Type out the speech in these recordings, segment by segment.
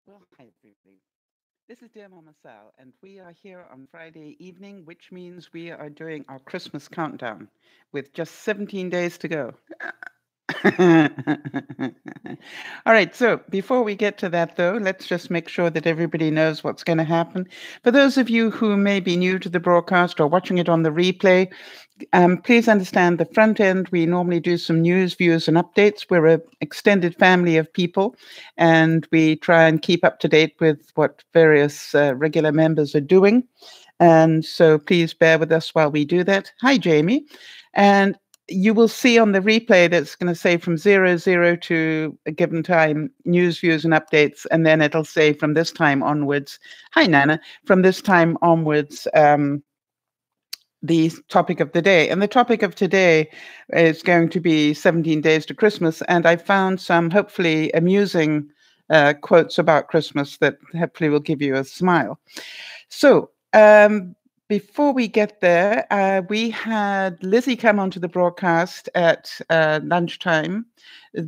Well, hi everybody. This is Dear Mama Sal, and we are here on Friday evening, which means we are doing our Christmas countdown with just 17 days to go. All right, so before we get to that, though, let's just make sure that everybody knows what's going to happen. For those of you who may be new to the broadcast or watching it on the replay, please understand the front end. We normally do some news, views, and updates. We're an extended family of people, and we try and keep up to date with what various regular members are doing. And so please bear with us while we do that. Hi, Jamie. And you will see on the replay that's going to say from 00 to a given time, news, views, and updates. And then it'll say from this time onwards, hi, Nana, from this time onwards, the topic of the day. And the topic of today is going to be 17 days to Christmas. And I found some hopefully amusing quotes about Christmas that hopefully will give you a smile. So, before we get there, we had Lizzie come onto the broadcast at lunchtime,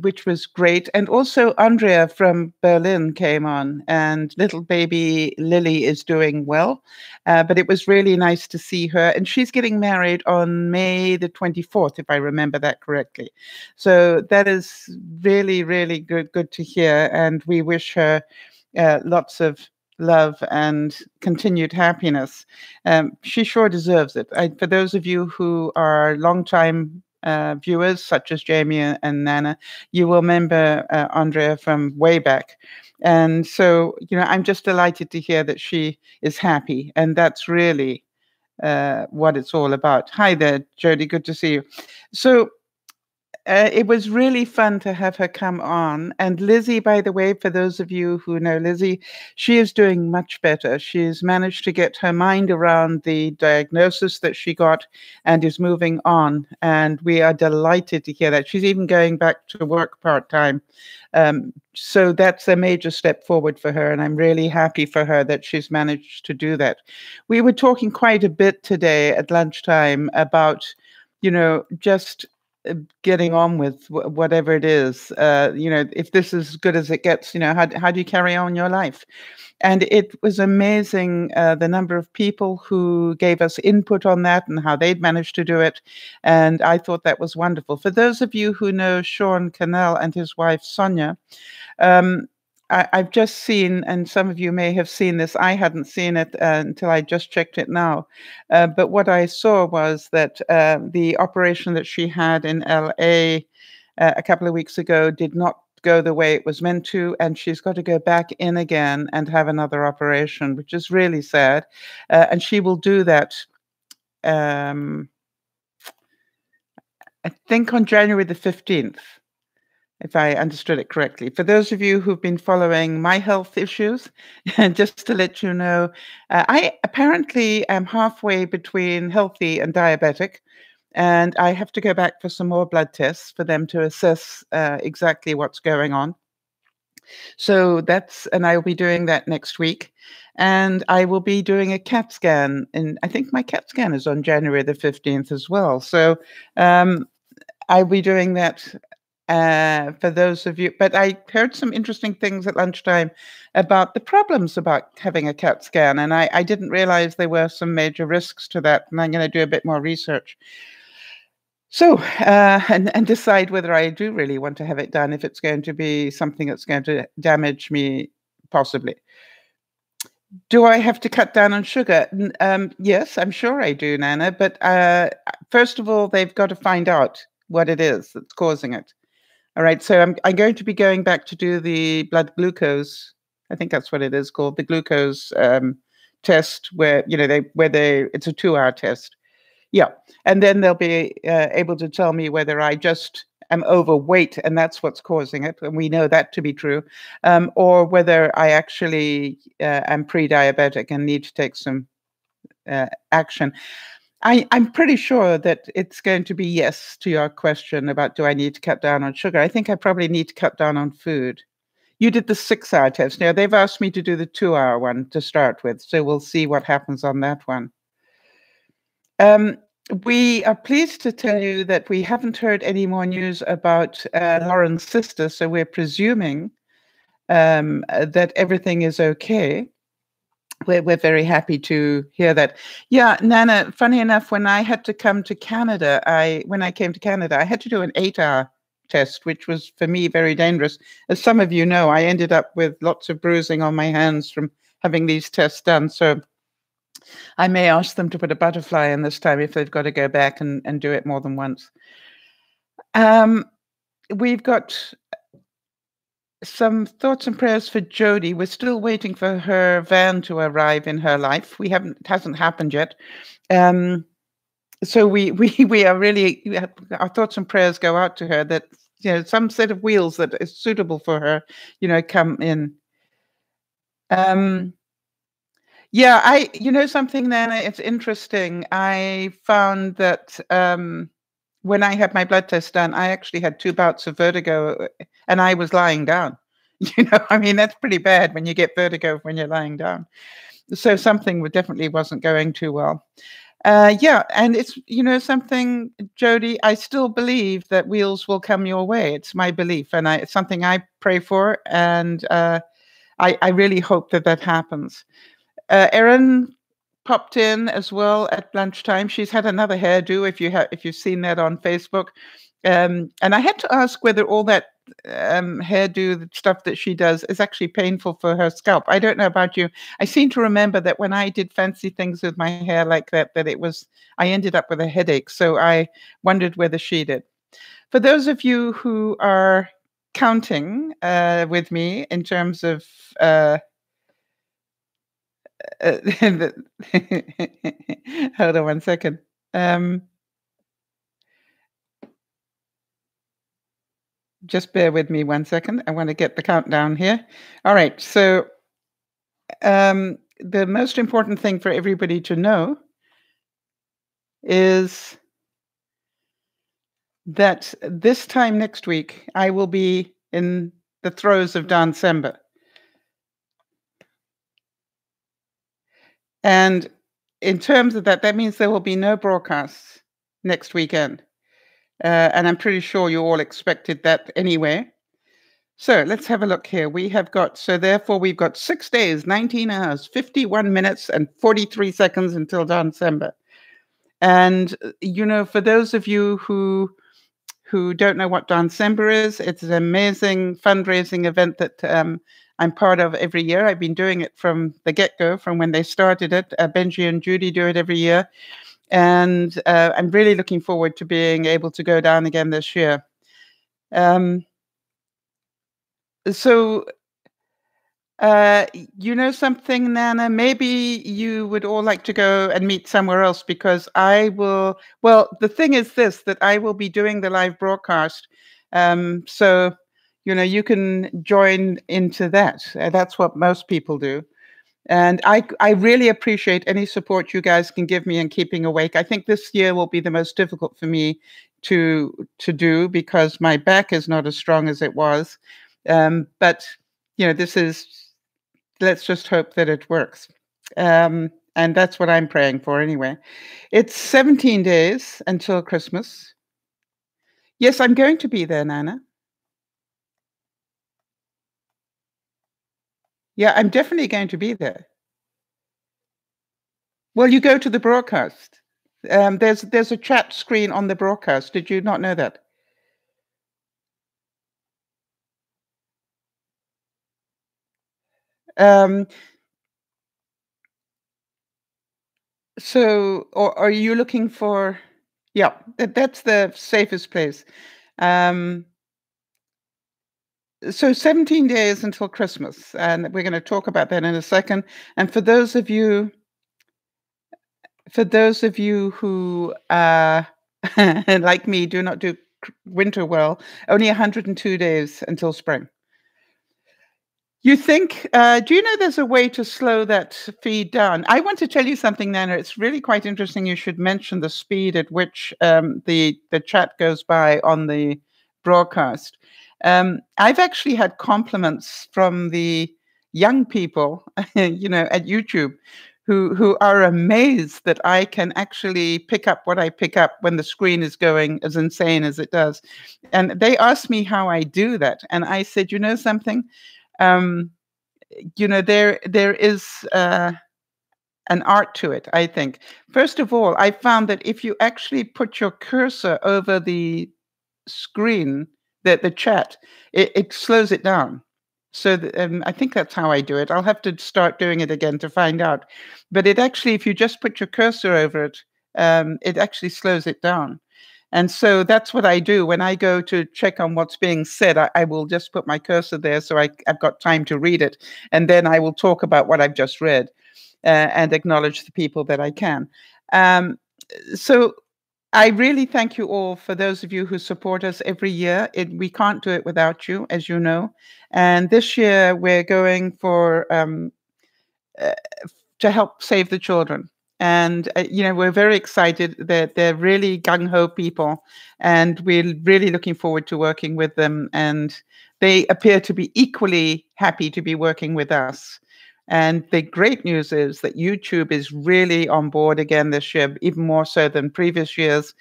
which was great. And also Andrea from Berlin came on, and little baby Lily is doing well. But it was really nice to see her. And she's getting married on May the 24th, if I remember that correctly. So that is really, really good to hear. And we wish her lots of love and continued happiness. She sure deserves it. For those of you who are longtime viewers, such as Jamie and Nana, you will remember Andrea from way back. And so, I'm just delighted to hear that she is happy. And that's really what it's all about. Hi there, Jody. Good to see you. So, it was really fun to have her come on. And Lizzie, by the way, for those of you who know Lizzie, she is doing much better. She's managed to get her mind around the diagnosis that she got and is moving on. And we are delighted to hear that. She's even going back to work part-time. So that's a major step forward for her. And I'm really happy for her that she's managed to do that. We were talking quite a bit today at lunchtime about, just getting on with whatever it is. If this is as good as it gets, how do you carry on your life? And it was amazing the number of people who gave us input on that and how they'd managed to do it. And I thought that was wonderful. For those of you who know Sean Cannell and his wife Sonia, um, I've just seen, and some of you may have seen this, I hadn't seen it until I just checked it now. But what I saw was that the operation that she had in LA a couple of weeks ago did not go the way it was meant to, and she's got to go back in again and have another operation, which is really sad. And she will do that, I think, on January the 15th. If I understood it correctly. For those of you who've been following my health issues, just to let you know, I apparently am halfway between healthy and diabetic, and I have to go back for some more blood tests for them to assess exactly what's going on. So and I will be doing that next week. And I will be doing a CAT scan, and I think my CAT scan is on January the 15th as well. So I'll be doing that for those of you. But I heard some interesting things at lunchtime about the problems about having a CAT scan, and I didn't realize there were some major risks to that, and I'm going to do a bit more research. So, and decide whether I do really want to have it done, if it's going to be something that's going to damage me, possibly. Do I have to cut down on sugar? Yes, I'm sure I do, Nana. But first of all, they've got to find out what it is that's causing it. All right, so I'm going to be going back to do the blood glucose. I think that's what it is called, the glucose test, where it's a 2-hour test. Yeah, and then they'll be able to tell me whether I just am overweight and that's what's causing it, and we know that to be true, or whether I actually am pre-diabetic and need to take some action. I'm pretty sure that it's going to be yes to your question about do I need to cut down on sugar. I think I probably need to cut down on food. You did the 6-hour test. Now, they've asked me to do the 2-hour one to start with, so we'll see what happens on that one. We are pleased to tell you that we haven't heard any more news about Lauren's sister, so we're presuming that everything is okay. We're very happy to hear that. Yeah, Nana, funny enough, when I had to come to Canada, when I came to Canada, I had to do an 8-hour test, which was for me very dangerous. As some of you know, I ended up with lots of bruising on my hands from having these tests done. So I may ask them to put a butterfly in this time if they've got to go back and do it more than once. We've got some thoughts and prayers for Jody. We're still waiting for her van to arrive in her life. It hasn't happened yet. So we are really, our thoughts and prayers go out to her that, some set of wheels that is suitable for her, come in. Yeah, something, Nana, it's interesting. I found that when I had my blood test done, I actually had 2 bouts of vertigo, and I was lying down. I mean, that's pretty bad when you get vertigo when you're lying down. So something definitely wasn't going too well. Yeah, and it's, something, Jody, I still believe that wheels will come your way. It's my belief, and it's something I pray for, and I really hope that happens. Erin popped in as well at lunchtime. She's had another hairdo, if you've seen that on Facebook. And I had to ask whether all that hairdo stuff that she does is actually painful for her scalp. I don't know about you. I seem to remember that when I did fancy things with my hair like that I ended up with a headache. So I wondered whether she did. For those of you who are counting with me in terms of hold on one second. Just bear with me one second. I want to get the countdown here. All right. So the most important thing for everybody to know is that this time next week, I will be in the throes of December. And in terms of that means there will be no broadcasts next weekend. And I'm pretty sure you all expected that anyway. So let's have a look here. Therefore we've got 6 days, 19 hours, 51 minutes, and 43 seconds until December. And, for those of you who don't know what December is, it's an amazing fundraising event that I'm part of every year. I've been doing it from the get-go, from when they started it. Benji and Judy do it every year. And I'm really looking forward to being able to go down again this year. So, something, Nana, maybe you would all like to go and meet somewhere else, because the thing is this, that I will be doing the live broadcast. So, you can join into that. That's what most people do. And I really appreciate any support you guys can give me in keeping awake. I think this year will be the most difficult for me to do, because my back is not as strong as it was. But let's just hope that it works. And that's what I'm praying for anyway. It's 17 days until Christmas. Yes, I'm going to be there, Nana. Yeah, I'm definitely going to be there. Well, you go to the broadcast. There's a chat screen on the broadcast. Did you not know that? So, or are you looking for? Yeah, that's the safest place. So 17 days until Christmas, and we're going to talk about that in a second. And for those of you who like me, do not do winter well, only 102 days until spring. You think, do you know there's a way to slow that feed down? I want to tell you something, Nana. It's really quite interesting. You should mention the speed at which the chat goes by on the broadcast. I've actually had compliments from the young people, at YouTube, who are amazed that I can actually pick up what I pick up when the screen is going as insane as it does. And they asked me how I do that. And I said, you know something? um, there is an art to it, I think. First of all, I found that if you actually put your cursor over the screen, the chat, it slows it down. So I think that's how I do it. I'll have to start doing it again to find out. But it actually, if you just put your cursor over it, it actually slows it down. And so that's what I do when I go to check on what's being said. I will just put my cursor there so I've got time to read it. And then I will talk about what I've just read and acknowledge the people that I can. Um, so I really thank you all for those of you who support us every year. We can't do it without you, as you know. And this year we're going for uh, to help save the children. And we're very excited that they're really gung-ho people, and we're really looking forward to working with them. And they appear to be equally happy to be working with us. And the great news is that YouTube is really on board again this year, even more so than previous years.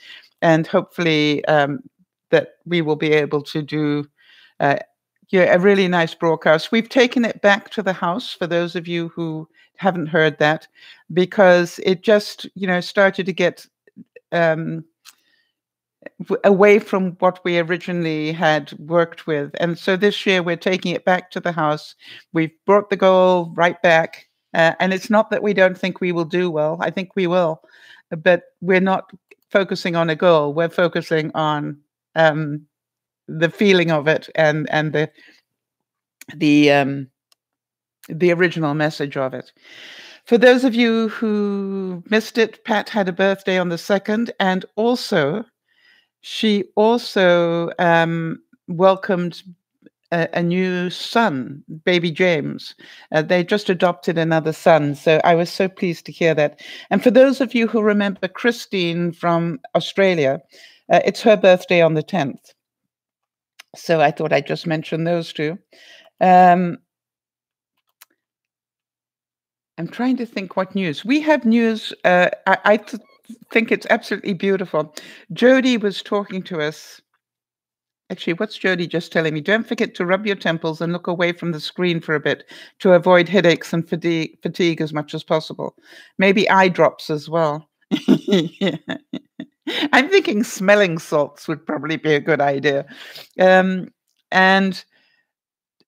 And hopefully that we will be able to do uh, a really nice broadcast. We've taken it back to the house for those of you who haven't heard that, because it just, started to get away from what we originally had worked with. And so this year we're taking it back to the house. We've brought the goal right back. And it's not that we don't think we will do well. I think we will. But we're not focusing on a goal. We're focusing on the feeling of it and the original message of it. For those of you who missed it, Pat had a birthday on the 2nd, and she also welcomed a new son, baby James. They just adopted another son, so I was so pleased to hear that. And for those of you who remember Christine from Australia, it's her birthday on the 10th. So I thought I'd just mention those two. I'm trying to think what news. We have news. I think it's absolutely beautiful. Jody was talking to us. Actually, what's Jody just telling me? Don't forget to rub your temples and look away from the screen for a bit to avoid headaches and fatigue as much as possible. Maybe eye drops as well. Yeah. I'm thinking smelling salts would probably be a good idea. And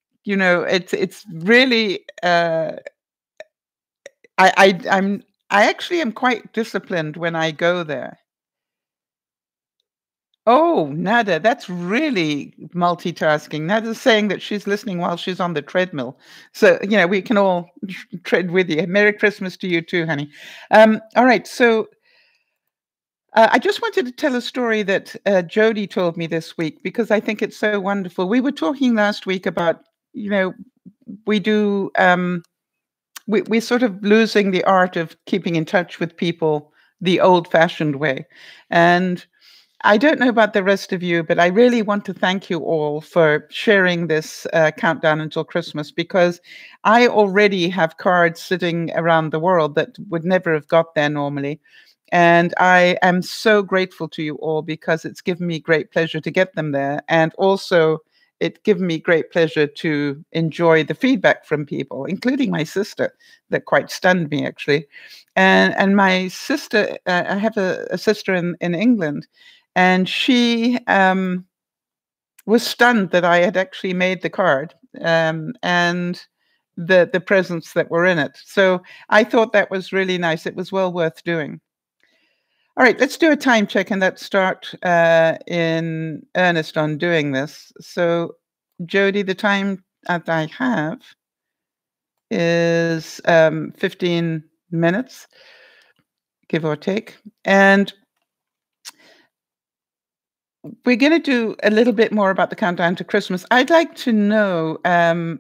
it's really I actually am quite disciplined when I go there. Oh, Nada, that's really multitasking. Nada's saying that she's listening while she's on the treadmill. So, we can all tread with you. Merry Christmas to you too, honey. All right. So I just wanted to tell a story that Jody told me this week, because I think it's so wonderful. We were talking last week about, we do, we're sort of losing the art of keeping in touch with people the old-fashioned way. And I don't know about the rest of you, but I really want to thank you all for sharing this countdown until Christmas, because I already have cards sitting around the world that would never have got there normally. And I am so grateful to you all, because it's given me great pleasure to get them there. And also, it's given me great pleasure to enjoy the feedback from people, including my sister, that quite stunned me, actually. And my sister, I have a sister in England, and she was stunned that I had actually made the card and the presents that were in it. So I thought that was really nice. It was well worth doing. All right, let's do a time check, and let's start in earnest on doing this. So, Jody, the time that I have is 15 minutes, give or take. And we're going to do a little bit more about the countdown to Christmas. I'd like to know how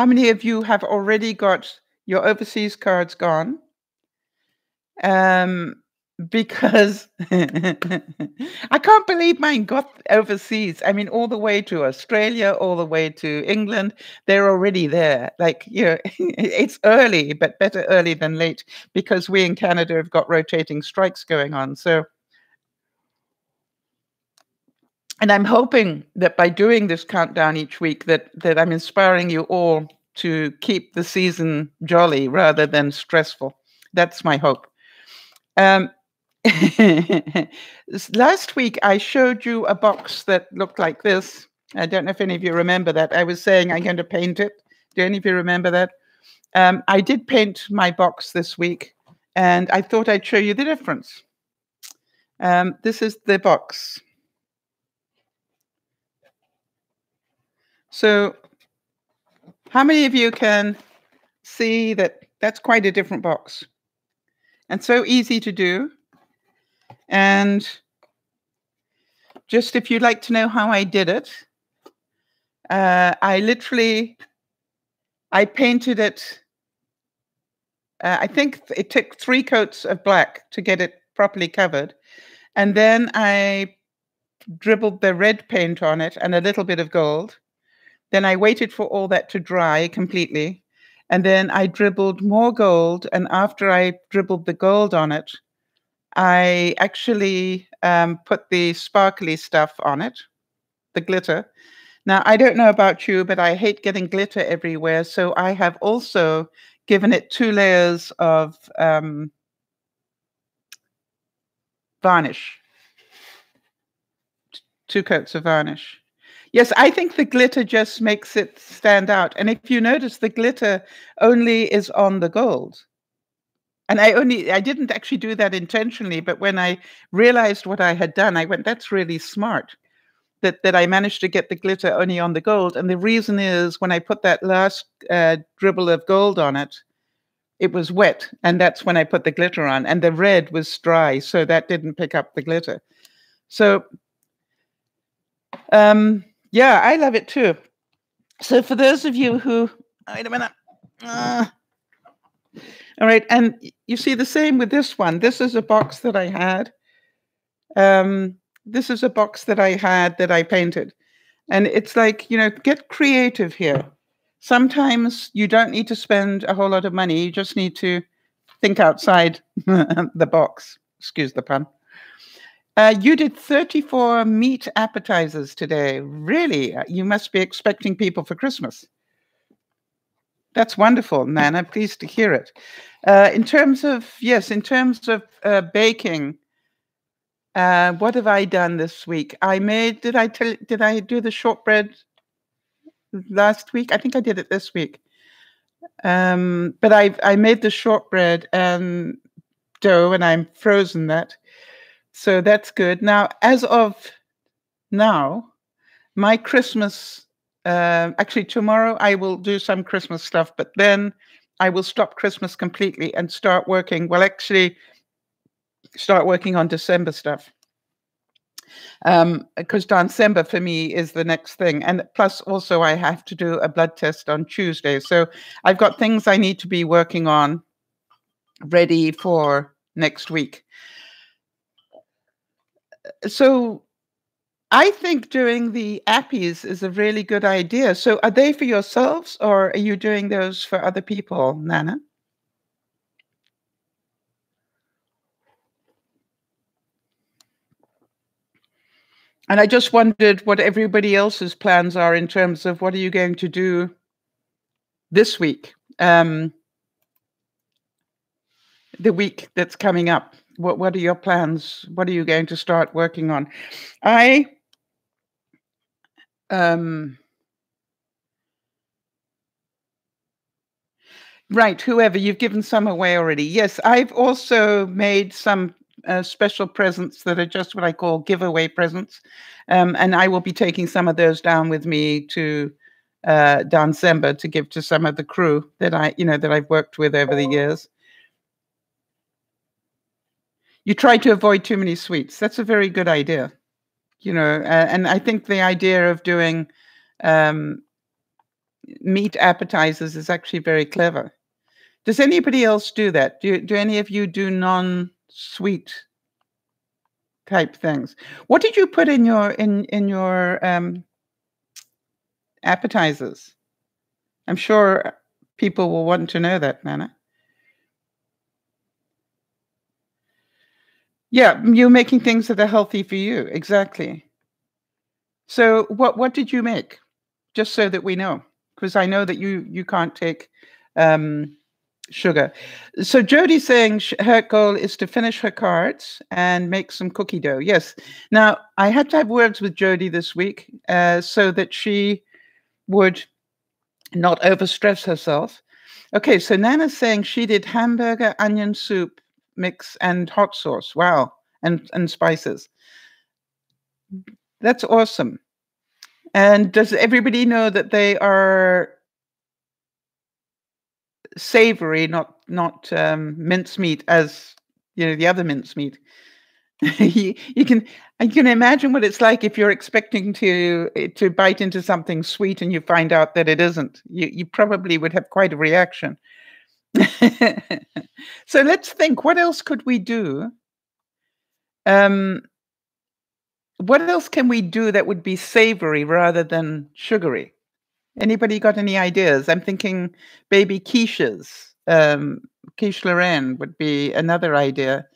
many of you have already got your overseas cards gone? Because I can't believe mine got overseas. I mean, all the way to Australia, all the way to England. They're already there. Like, it's early, but better early than late, because we in Canada have got rotating strikes going on. So And I'm hoping that by doing this countdown each week that I'm inspiring you all to keep the season jolly rather than stressful. That's my hope. Um, Last week, I showed you a box that looked like this. I don't know if any of you remember that. I was saying I'm going to paint it. Do any of you remember that? I did paint my box this week, and I thought I'd show you the difference. This is the box. So how many of you can see that that's quite a different box? And so easy to do. And just if you'd like to know how I did it, I painted it. I think it took 3 coats of black to get it properly covered. And then I dribbled the red paint on it and a little bit of gold. Then I waited for all that to dry completely. And then I dribbled more gold. And after I dribbled the gold on it, I actually put the sparkly stuff on it, the glitter. Now, I don't know about you, but I hate getting glitter everywhere. So I have also given it 2 layers of varnish, 2 coats of varnish. Yes, I think the glitter just makes it stand out. And if you notice, the glitter only is on the gold. And I didn't actually do that intentionally, but when I realized what I had done, I went, that's really smart. That I managed to get the glitter only on the gold. And the reason is when I put that last dribble of gold on it, it was wet. And that's when I put the glitter on. And the red was dry, so that didn't pick up the glitter. So, yeah, I love it too. So for those of you who, wait a minute. All right, and you see the same with this one. This is a box that I had. This is a box that I had that I painted. And it's like, get creative here. Sometimes you don't need to spend a whole lot of money. You just need to think outside the box. Excuse the pun. You did 34 meat appetizers today. Really? You must be expecting people for Christmas. That's wonderful, Nana. Pleased to hear it. In terms of baking, what have I done this week? Did I do the shortbread last week? I think I did it this week. But I made the shortbread and dough, and I'm frozen that. So that's good. Now, as of now, my Christmas, actually tomorrow I will do some Christmas stuff, but then I will stop Christmas completely and start working. Well, actually start working on December stuff. Because December for me is the next thing. And plus also I have to do a blood test on Tuesday. So I've got things I need to be working on ready for next week. So I think doing the appies is a really good idea. So are they for yourselves or are you doing those for other people, Nana? And I just wondered what everybody else's plans are in terms of what are you going to do this week, the week that's coming up. What are your plans? What are you going to start working on? Right, whoever, you've given some away already. Yes, I've also made some special presents that are just what I call giveaway presents. And I will be taking some of those down with me to December to give to some of the crew that I've worked with over the years. You try to avoid too many sweets. That's a very good idea. And I think the idea of doing meat appetizers is actually very clever. Does anybody else do that? Do any of you do non-sweet type things? What did you put in your appetizers? I'm sure people will want to know that, Nana. Yeah, you're making things that are healthy for you. Exactly. So what did you make? Just so that we know, because I know that you can't take um, sugar. So Jodie's saying her goal is to finish her cards and make some cookie dough. Yes. Now I had to have words with Jodie this week so that she would not overstress herself. Okay, so Nana's saying she did hamburger, onion soup mix, and hot sauce. Wow, and spices. That's awesome. And does everybody know that they are savory, not mincemeat, as the other mincemeat? you can imagine what it's like if you're expecting to bite into something sweet and you find out that it isn't. You probably would have quite a reaction. So let's think, what else could we do? What else can we do that would be savory rather than sugary? Anybody got any ideas? I'm thinking baby quiches. Quiche Lorraine would be another idea.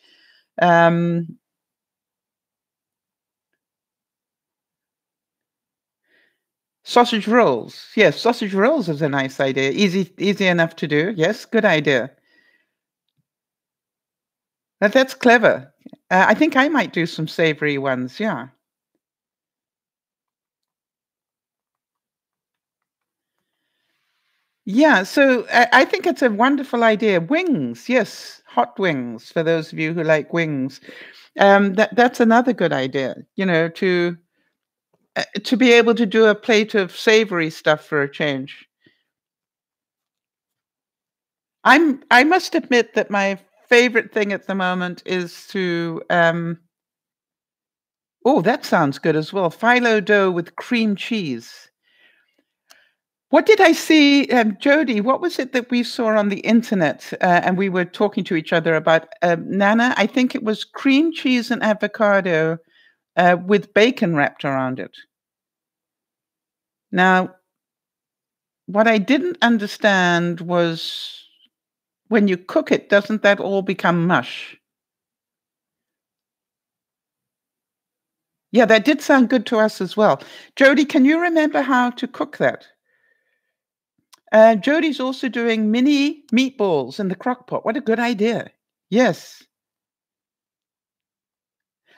Sausage rolls. Yes, sausage rolls is a nice idea. Easy enough to do. Yes, good idea. That's clever. I think I might do some savory ones. Yeah. Yeah, so I think it's a wonderful idea. Wings, yes, hot wings for those of you who like wings. That's another good idea. To be able to do a plate of savory stuff for a change. I must admit that my favorite thing at the moment is to oh, that sounds good as well. Phyllo dough with cream cheese. What did I see, Jody? What was it that we saw on the internet? And we were talking to each other about Nana. I think it was cream cheese and avocado with bacon wrapped around it. Now, what I didn't understand was when you cook it, doesn't that all become mush? Yeah, that did sound good to us as well. Jody, can you remember how to cook that? Jodie's also doing mini meatballs in the crock pot. What a good idea. Yes.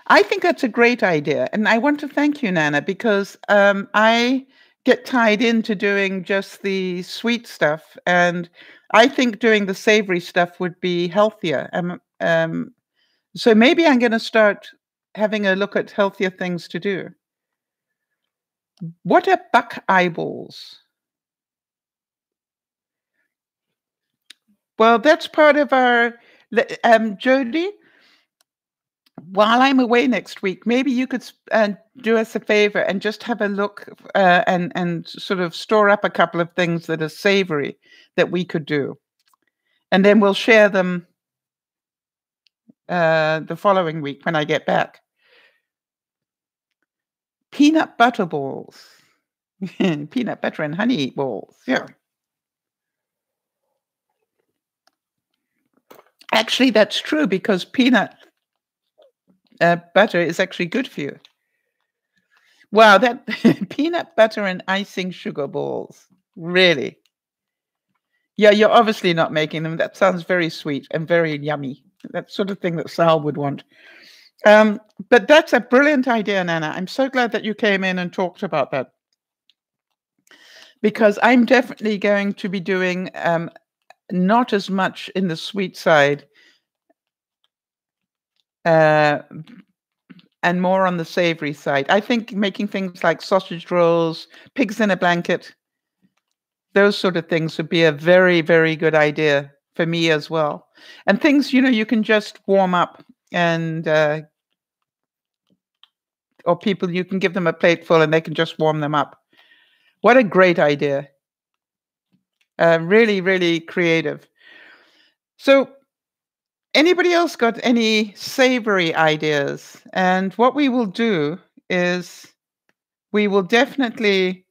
I think that's a great idea. And I want to thank you, Nana, because I get tied into doing just the sweet stuff. And I think doing the savory stuff would be healthier. So maybe I'm going to start having a look at healthier things to do. What are buck eyeballs? Well, that's part of our, Jody, while I'm away next week, maybe you could do us a favor and just have a look and sort of store up a couple of things that are savory that we could do. And then we'll share them the following week when I get back. Peanut butter balls. Peanut butter and honey balls. Yeah. Actually, that's true because peanut butter is actually good for you. Wow, that peanut butter and icing sugar balls. Really? Yeah, you're obviously not making them. That sounds very sweet and very yummy. That sort of thing that Sal would want. But that's a brilliant idea, Nana. I'm so glad that you came in and talked about that. Because I'm definitely going to be doing not as much in the sweet side and more on the savory side. I think making things like sausage rolls, pigs in a blanket, those sort of things would be a very, very good idea for me as well. And things, you can just warm up and or people, you can give them a plate full and they can just warm them up. What a great idea. Really, really creative. So anybody else got any savory ideas? And what we will do is we will definitely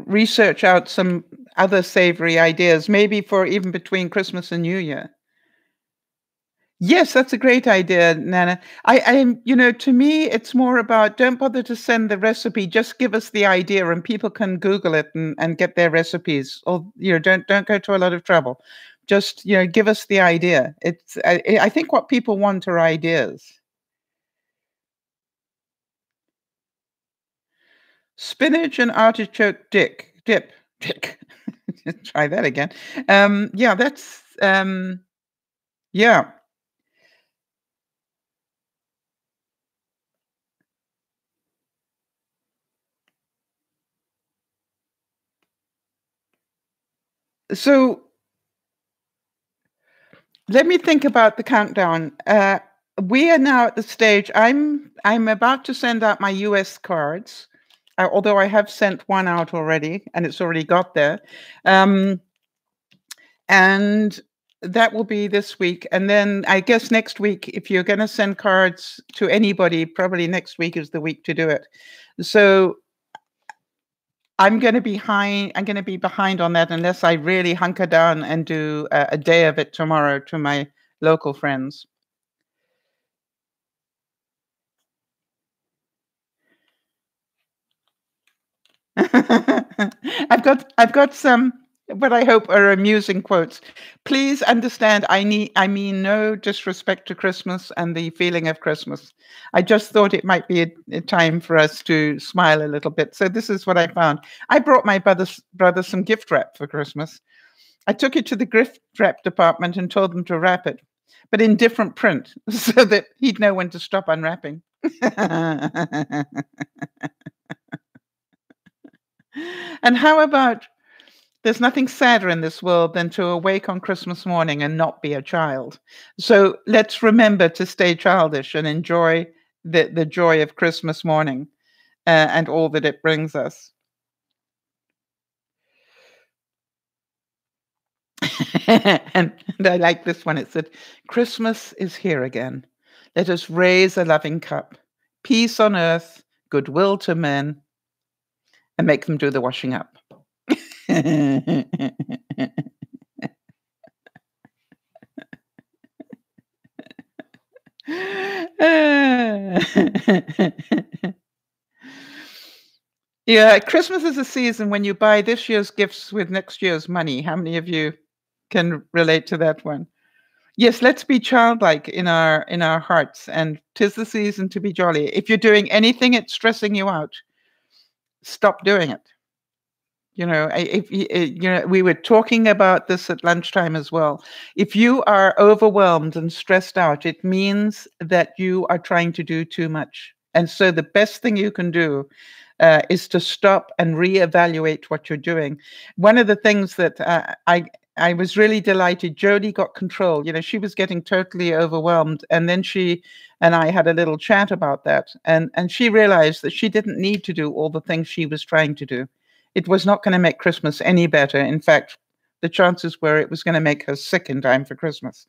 research out some other savory ideas, maybe for even between Christmas and New Year. Yes, that's a great idea, Nana. To me, it's more about don't bother to send the recipe, just give us the idea and people can Google it and get their recipes. Or, don't go to a lot of trouble. Just, give us the idea. I think what people want are ideas. Spinach and artichoke dip. Try that again. Yeah, that's, yeah. So let me think about the countdown. We are now at the stage. I'm about to send out my US cards, although I have sent one out already, and it's already got there. And that will be this week. And then I guess next week, if you're going to send cards to anybody, probably next week is the week to do it. So I'm going to be behind on that unless I really hunker down and do a day of it tomorrow to my local friends. I've got some what I hope are amusing quotes. Please understand, I mean no disrespect to Christmas and the feeling of Christmas. I just thought it might be a time for us to smile a little bit. So this is what I found. I brought my brother some gift wrap for Christmas. I took it to the gift wrap department and told them to wrap it, but in different print so that he'd know when to stop unwrapping. And how about there's nothing sadder in this world than to awake on Christmas morning and not be a child. So let's remember to stay childish and enjoy the joy of Christmas morning and all that it brings us. and I like this one. It said, Christmas is here again. Let us raise a loving cup. Peace on earth, goodwill to men, and make them do the washing up. Yeah, Christmas is a season when you buy this year's gifts with next year's money. How many of you can relate to that one? Yes, let's be childlike in our hearts, and 'tis the season to be jolly. If you're doing anything it's stressing you out, stop doing it. We were talking about this at lunchtime as well. If you are overwhelmed and stressed out, it means that you are trying to do too much. And so the best thing you can do is to stop and reevaluate what you're doing. One of the things that I was really delighted, Jody got control. She was getting totally overwhelmed, and then she and I had a little chat about that, and she realized that she didn't need to do all the things she was trying to do. It was not going to make Christmas any better. In fact, the chances were it was going to make her sick in time for Christmas.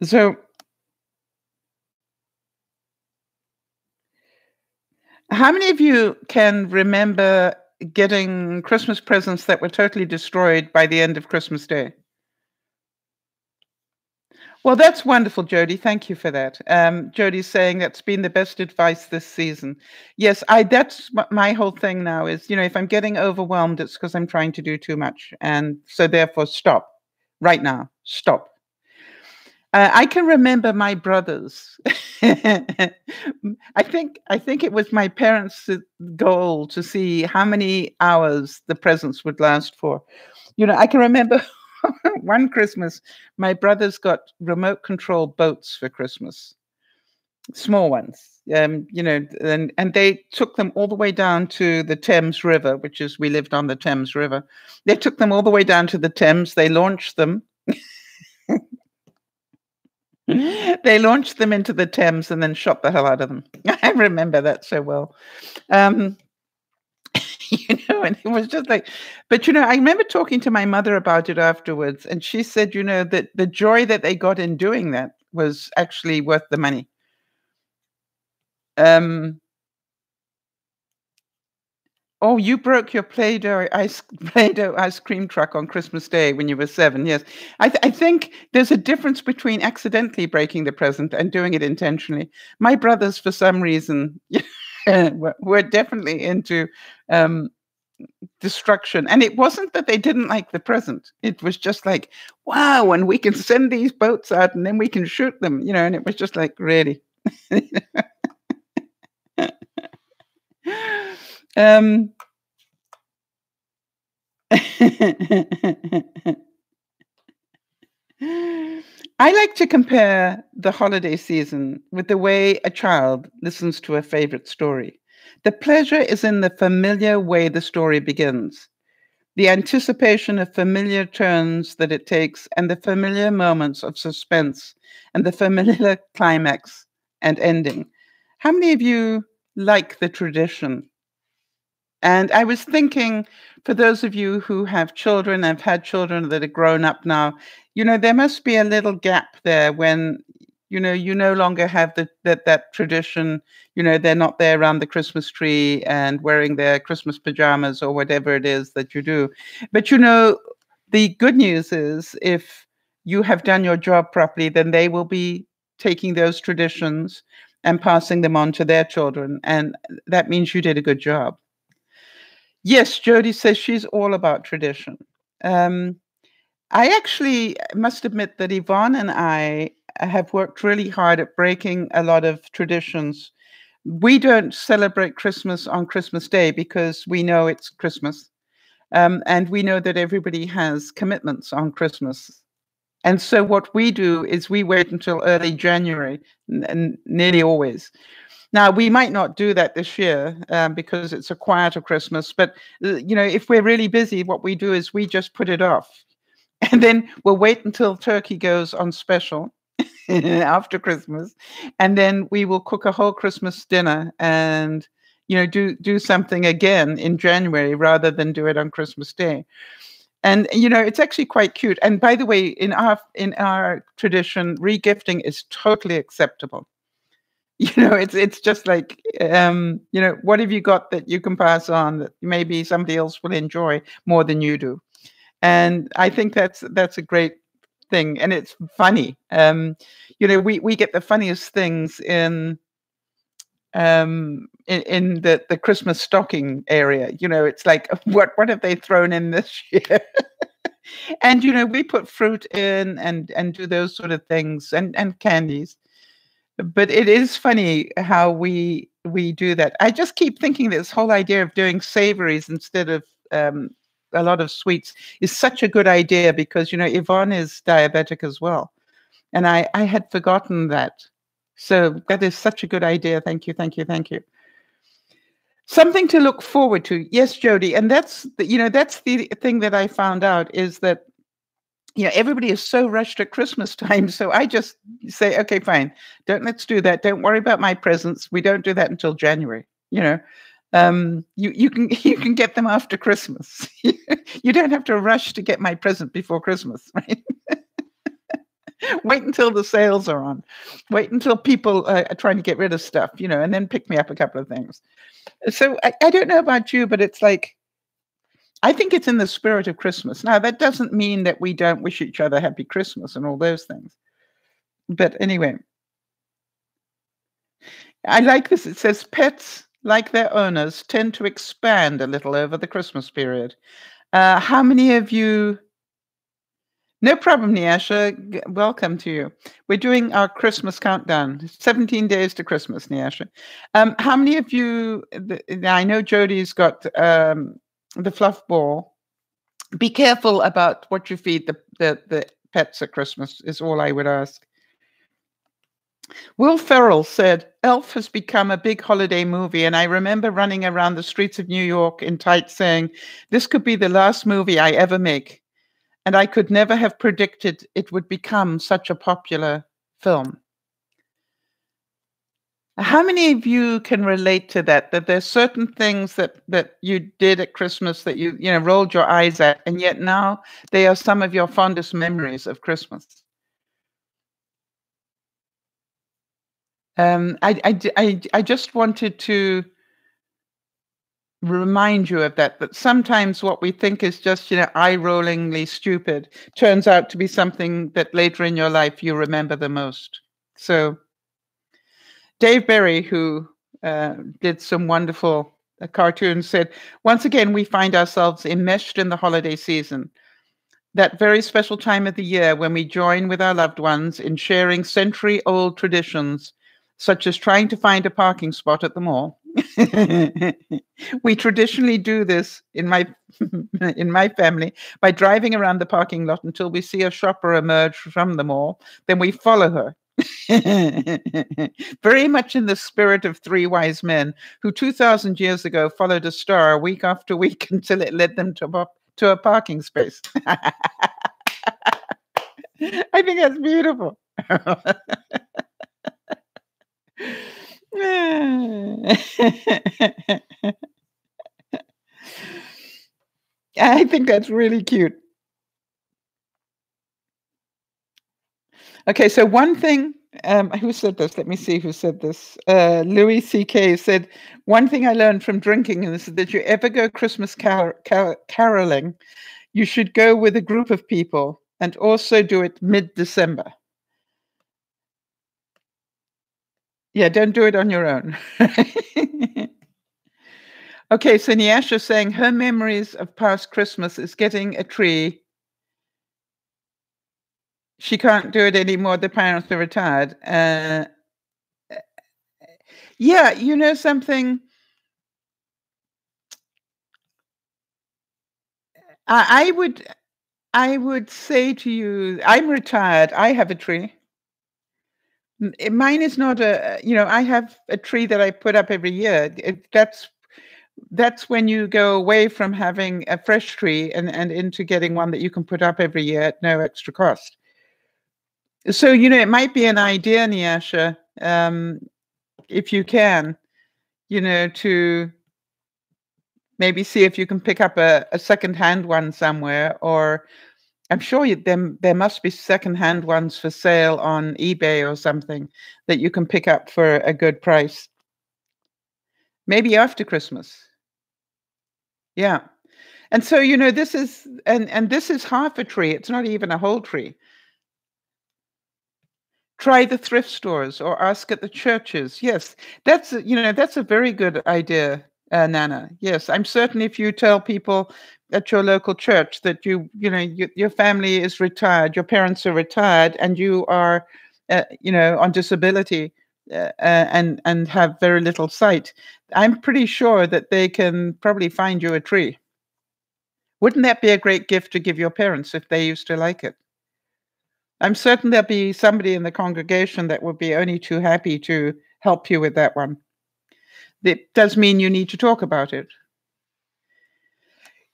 So, how many of you can remember getting Christmas presents that were totally destroyed by the end of Christmas Day? Well, that's wonderful, Jody. Thank you for that. Jody's saying that's been the best advice this season. Yes, that's my whole thing now is, if I'm getting overwhelmed, it's because I'm trying to do too much. And so therefore stop right now. Stop. I can remember my brothers. I think it was my parents' goal to see how many hours the presents would last for. I can remember one Christmas, my brothers got remote control boats for Christmas, small ones. And they took them all the way down to the Thames River, we lived on the Thames River. They took them all the way down to the Thames. They launched them. They launched them into the Thames and then shot the hell out of them. I remember that so well. And it was just like, but I remember talking to my mother about it afterwards, and she said, that the joy that they got in doing that was actually worth the money. Um, oh, you broke your Play-Doh ice cream truck on Christmas Day when you were 7. Yes, I think there's a difference between accidentally breaking the present and doing it intentionally. My brothers, for some reason, were definitely into um, destruction, and it wasn't that they didn't like the present. It was just like, wow, and we can send these boats out, and then we can shoot them, and it was just like, really. um, I like to compare the holiday season with the way a child listens to a favorite story. The pleasure is in the familiar way the story begins, the anticipation of familiar turns that it takes, and the familiar moments of suspense, and the familiar climax and ending. How many of you like the tradition? And I was thinking, for those of you who have children, have had children that are grown up now, there must be a little gap there when, you no longer have that tradition. They're not there around the Christmas tree and wearing their Christmas pajamas or whatever it is that you do. But the good news is if you have done your job properly, then they will be taking those traditions and passing them on to their children. And that means you did a good job. Yes, Jody says she's all about tradition. Um, I actually must admit that Yvonne and I have worked really hard at breaking a lot of traditions. We don't celebrate Christmas on Christmas Day because we know it's Christmas. And we know that everybody has commitments on Christmas. And so what we do is we wait until early January, and nearly always. Now, we might not do that this year because it's a quieter Christmas, but if we're really busy, what we do is we just put it off. And then we'll wait until turkey goes on special after Christmas. And then we will cook a whole Christmas dinner and do something again in January rather than do it on Christmas Day. And it's actually quite cute. And by the way, in our tradition, regifting is totally acceptable. It's just like, what have you got that you can pass on that maybe somebody else will enjoy more than you do? And I think that's a great thing, and it's funny. We get the funniest things in the Christmas stocking area. It's like, what have they thrown in this year? And we put fruit in and do those sort of things and candies. But it is funny how we do that. I just keep thinking this whole idea of doing savories instead of a lot of sweets is such a good idea because Yvonne is diabetic as well, and I had forgotten that. So that is such a good idea. Thank you, thank you, thank you. Something to look forward to. Yes, Jody, and that's the thing that I found out is that everybody is so rushed at Christmas time. So I just say, okay, fine. Let's do that. Don't worry about my presents. We don't do that until January. You can get them after Christmas. You don't have to rush to get my present before Christmas, right? Wait until the sales are on. Wait until people are trying to get rid of stuff, and then pick me up a couple of things. So I don't know about you, but it's like, I think it's in the spirit of Christmas. Now, that doesn't mean that we don't wish each other happy Christmas and all those things. But anyway, I like this. It says pets, like their owners, tend to expand a little over the Christmas period. How many of you? No problem, Nyasha. Welcome to you. We're doing our Christmas countdown. 17 days to Christmas, Nyasha. How many of you? I know Jody's got the fluff ball. Be careful about what you feed the pets at Christmas is all I would ask. Will Ferrell said, Elf has become a big holiday movie, and I remember running around the streets of New York in tights saying, this could be the last movie I ever make. And I could never have predicted it would become such a popular film. How many of you can relate to that there's certain things that you did at Christmas that you rolled your eyes at, and yet now they are some of your fondest memories of Christmas? I just wanted to remind you of that, that sometimes what we think is just, eye-rollingly stupid turns out to be something that later in your life you remember the most. So Dave Berry, who did some wonderful cartoons, said, once again, we find ourselves enmeshed in the holiday season, that very special time of the year when we join with our loved ones in sharing century-old traditions, such as trying to find a parking spot at the mall. We traditionally do this in my in my family by driving around the parking lot until we see a shopper emerge from the mall. Then we follow her. Very much in the spirit of three wise men who 2,000 years ago followed a star week after week until it led them to a parking space. I think that's beautiful. I think that's really cute. Okay, so one thing, who said this? Let me see who said this. Louis C.K. said, one thing I learned from drinking is that if you ever go Christmas caroling, you should go with a group of people and also do it mid-December. Yeah, don't do it on your own. Okay, so Nyasha saying her memories of past Christmas is getting a tree. She can't do it anymore. The parents are retired. Yeah, you know something? I I would say to you, I'm retired. I have a tree. Mine is not I have a tree that I put up every year. That's when you go away from having a fresh tree and into getting one that you can put up every year at no extra cost. So, it might be an idea, Nyasha, if you can, to maybe see if you can pick up a secondhand one somewhere, or I'm sure there must be secondhand ones for sale on eBay or something that you can pick up for a good price. Maybe after Christmas. Yeah. And so, this is and this is half a tree. It's not even a whole tree. Try the thrift stores or ask at the churches. Yes, that's a very good idea, Nana. Yes, I'm certain if you tell people at your local church that your family is retired, your parents are retired, and you are, on disability, and have very little sight, I'm pretty sure that they can probably find you a tree. Wouldn't that be a great gift to give your parents if they used to like it? I'm certain there'll be somebody in the congregation that would be only too happy to help you with that one. It does mean you need to talk about it.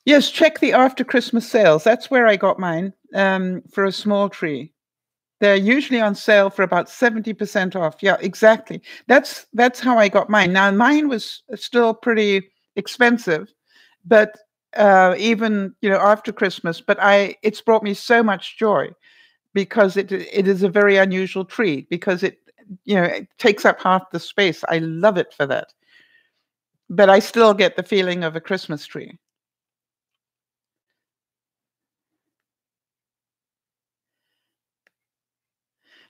Yes, check the after Christmas sales. That's where I got mine, for a small tree. They're usually on sale for about 70% off. Yeah, exactly. That's how I got mine. Now, mine was still pretty expensive, but even after Christmas. But it's brought me so much joy because it is a very unusual tree because it takes up half the space. I love it for that. But I still get the feeling of a Christmas tree.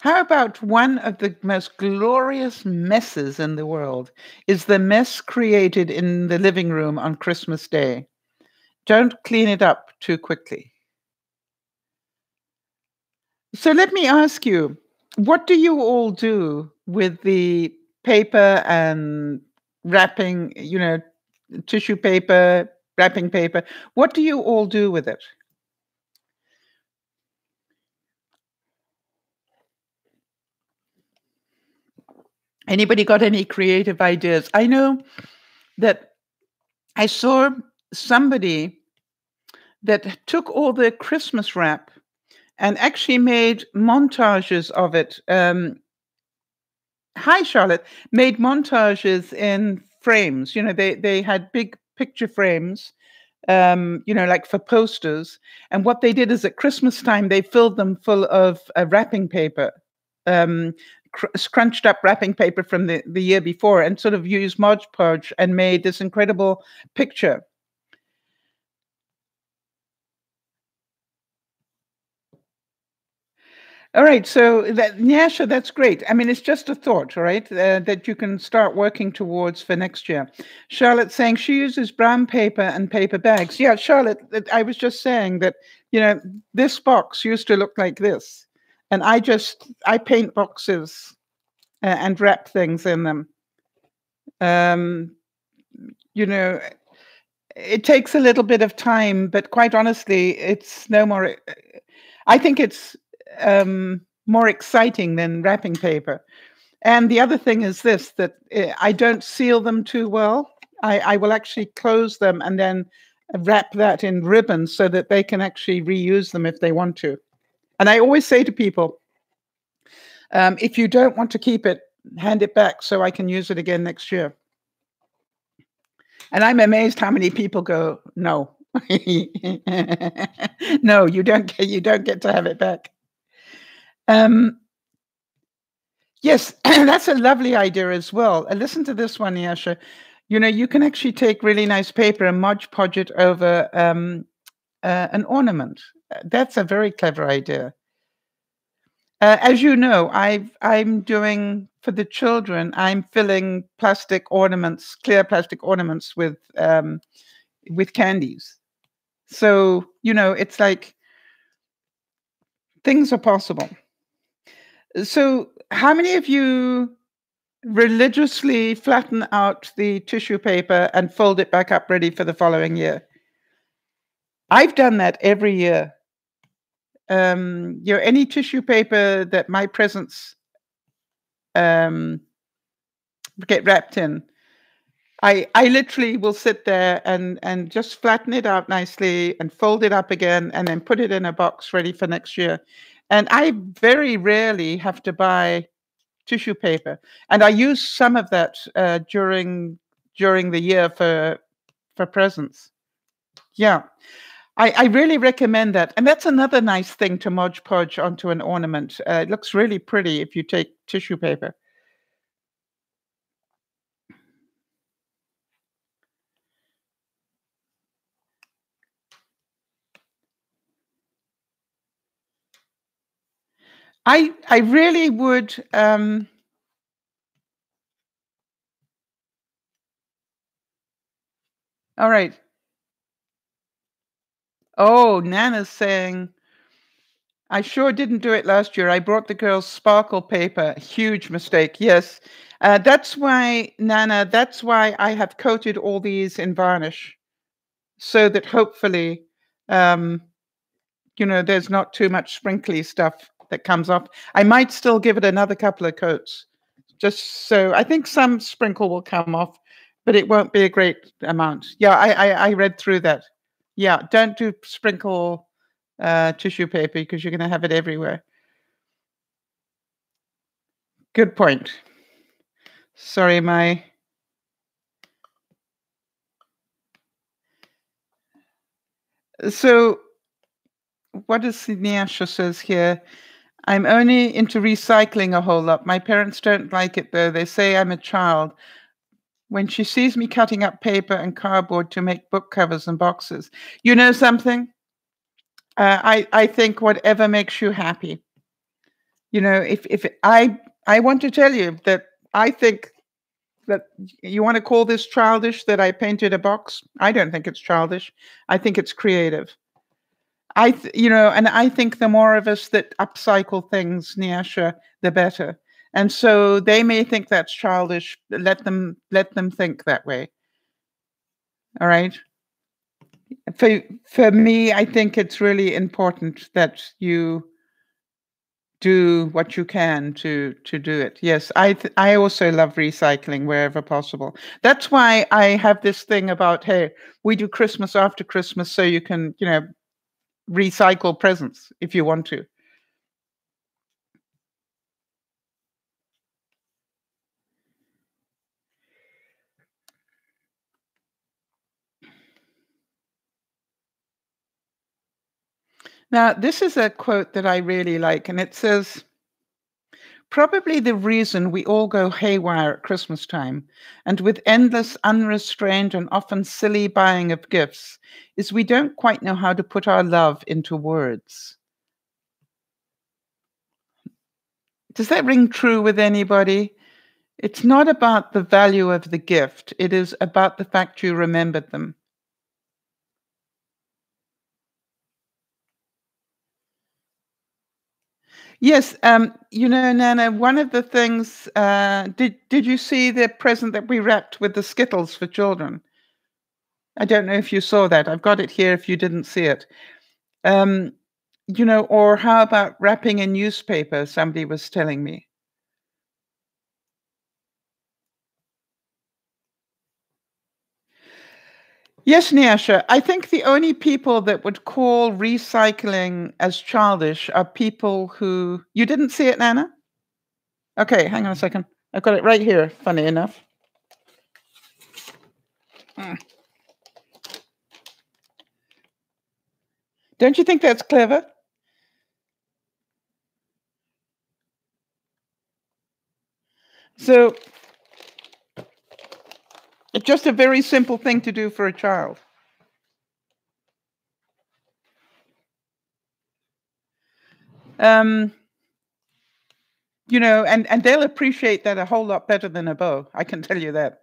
How about one of the most glorious messes in the world is the mess created in the living room on Christmas Day? Don't clean it up too quickly. So let me ask you, what do you all do with the paper and wrapping, tissue paper, wrapping paper? What do you all do with it? Anybody got any creative ideas? I know that I saw somebody that took all the Christmas wrap and actually made montages of it. Hi, Charlotte. Made montages in frames. They had big picture frames, like for posters. And what they did is at Christmas time, they filled them full of wrapping paper, scrunched up wrapping paper from the year before and sort of used Mod Podge and made this incredible picture. All right, so Nyasha, that's great. I mean, it's just a thought, all right, that you can start working towards for next year. Charlotte saying she uses brown paper and paper bags. Yeah, Charlotte, I was just saying that, this box used to look like this. And I paint boxes and wrap things in them. Um, you know, it takes a little bit of time, but quite honestly, it's no more. I think it's more exciting than wrapping paper. And the other thing is this, that I don't seal them too well. I will actually close them and then wrap that in ribbons so that they can actually reuse them if they want to. And I always say to people, if you don't want to keep it, hand it back so I can use it again next year. And I'm amazed how many people go, no. No, you don't get to have it back. Yes, that's a lovely idea as well. Listen to this one, Yasha. You can actually take really nice paper and Mod Podge it over an ornament. That's a very clever idea. As you know, I'm doing for the children. I'm filling plastic ornaments, clear plastic ornaments with candies. So it's like things are possible. So, how many of you religiously flatten out the tissue paper and fold it back up ready for the following year? I've done that every year. Any tissue paper that my presents get wrapped in, I literally will sit there and just flatten it out nicely and fold it up again and then put it in a box ready for next year. And I very rarely have to buy tissue paper, and I use some of that during the year for presents. Yeah, I really recommend that, and that's another nice thing to Mod Podge onto an ornament. It looks really pretty if you take tissue paper. I really would. All right. Oh, Nana's saying, I sure didn't do it last year. I brought the girls sparkle paper. Huge mistake. Yes. That's why, Nana, that's why I have coated all these in varnish so that hopefully, there's not too much sprinkly stuff that comes off. I might still give it another couple of coats just so I think some sprinkle will come off, but it won't be a great amount. Yeah, I read through that. Yeah, don't do sprinkle tissue paper because you're going to have it everywhere. Good point. Sorry, So what does Nyasha says here? I'm only into recycling a whole lot. My parents don't like it though. They say I'm a child. When she sees me cutting up paper and cardboard to make book covers and boxes, you know something? I think whatever makes you happy. If I want to tell you that I think that you want to call this childish that I painted a box. I don't think it's childish. I think it's creative. And I think the more of us that upcycle things, Nyasha, the better. And so they may think that's childish. Let them think that way. All right. For me, I think it's really important that you do what you can to do it. Yes, I also love recycling wherever possible. That's why I have this thing about, hey, we do Christmas after Christmas so you can, recycle presents if you want to. Now, this is a quote that I really like, and it says, Probably the reason we all go haywire at Christmas time and with endless, unrestrained, and often silly buying of gifts is we don't quite know how to put our love into words. Does that ring true with anybody? It's not about the value of the gift. It is about the fact you remembered them. Yes, Nana, one of the things, did you see the present that we wrapped with the Skittles for children? I don't know if you saw that. I've got it here if you didn't see it. Um, or how about wrapping a newspaper, somebody was telling me. Yes, Nyasha, I think the only people that would call recycling as childish are people who... You didn't see it, Nana? Okay, hang on a second. I've got it right here, funny enough. Mm. Don't you think that's clever? So it's just a very simple thing to do for a child. And they'll appreciate that a whole lot better than a bow. I can tell you that.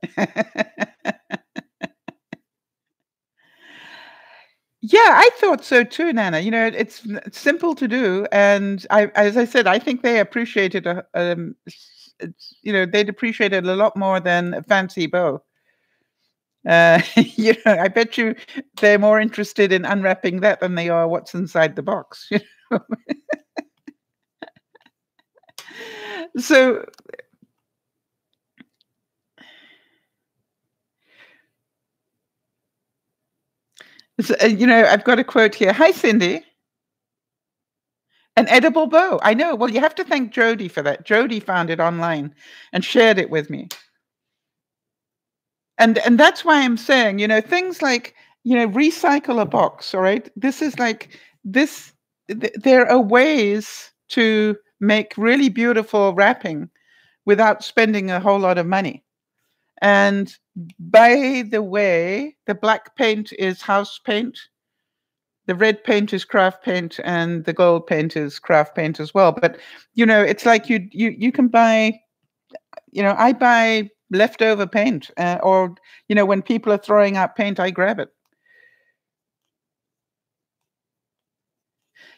Yeah, I thought so too, Nana. It's simple to do, and as I said, I think they appreciate it. They'd appreciate it a lot more than a fancy bow. I bet you they're more interested in unwrapping that than they are what's inside the box. So, I've got a quote here. Hi, Cindy. An edible bow. I know. Well, you have to thank Jody for that. Jody found it online and shared it with me. And that's why I'm saying, things like, recycle a box, all right? This is like this. There are ways to make really beautiful wrapping without spending a whole lot of money. And by the way, the black paint is house paint. The red paint is craft paint, and the gold paint is craft paint as well. But it's like you can buy. I buy leftover paint, or when people are throwing out paint, I grab it.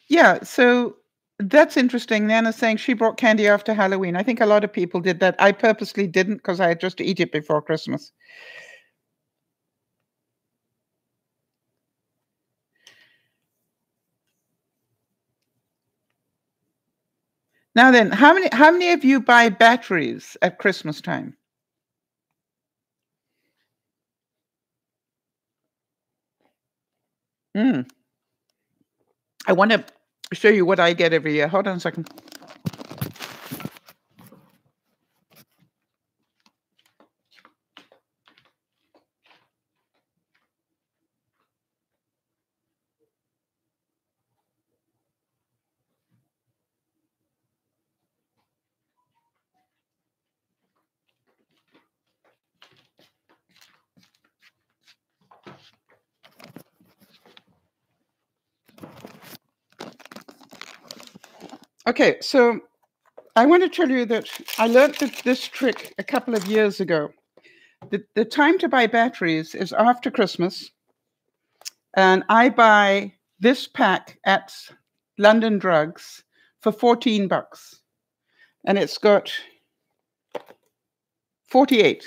Yeah, so that's interesting. Nana's saying she brought candy after Halloween. I think a lot of people did that. I purposely didn't because I had just to eat it before Christmas. Now then, how many of you buy batteries at Christmas time? Mm. I want to show you what I get every year. Hold on a second. Okay, so I want to tell you that I learned this trick a couple of years ago. The time to buy batteries is after Christmas, and I buy this pack at London Drugs for $14, and it's got 48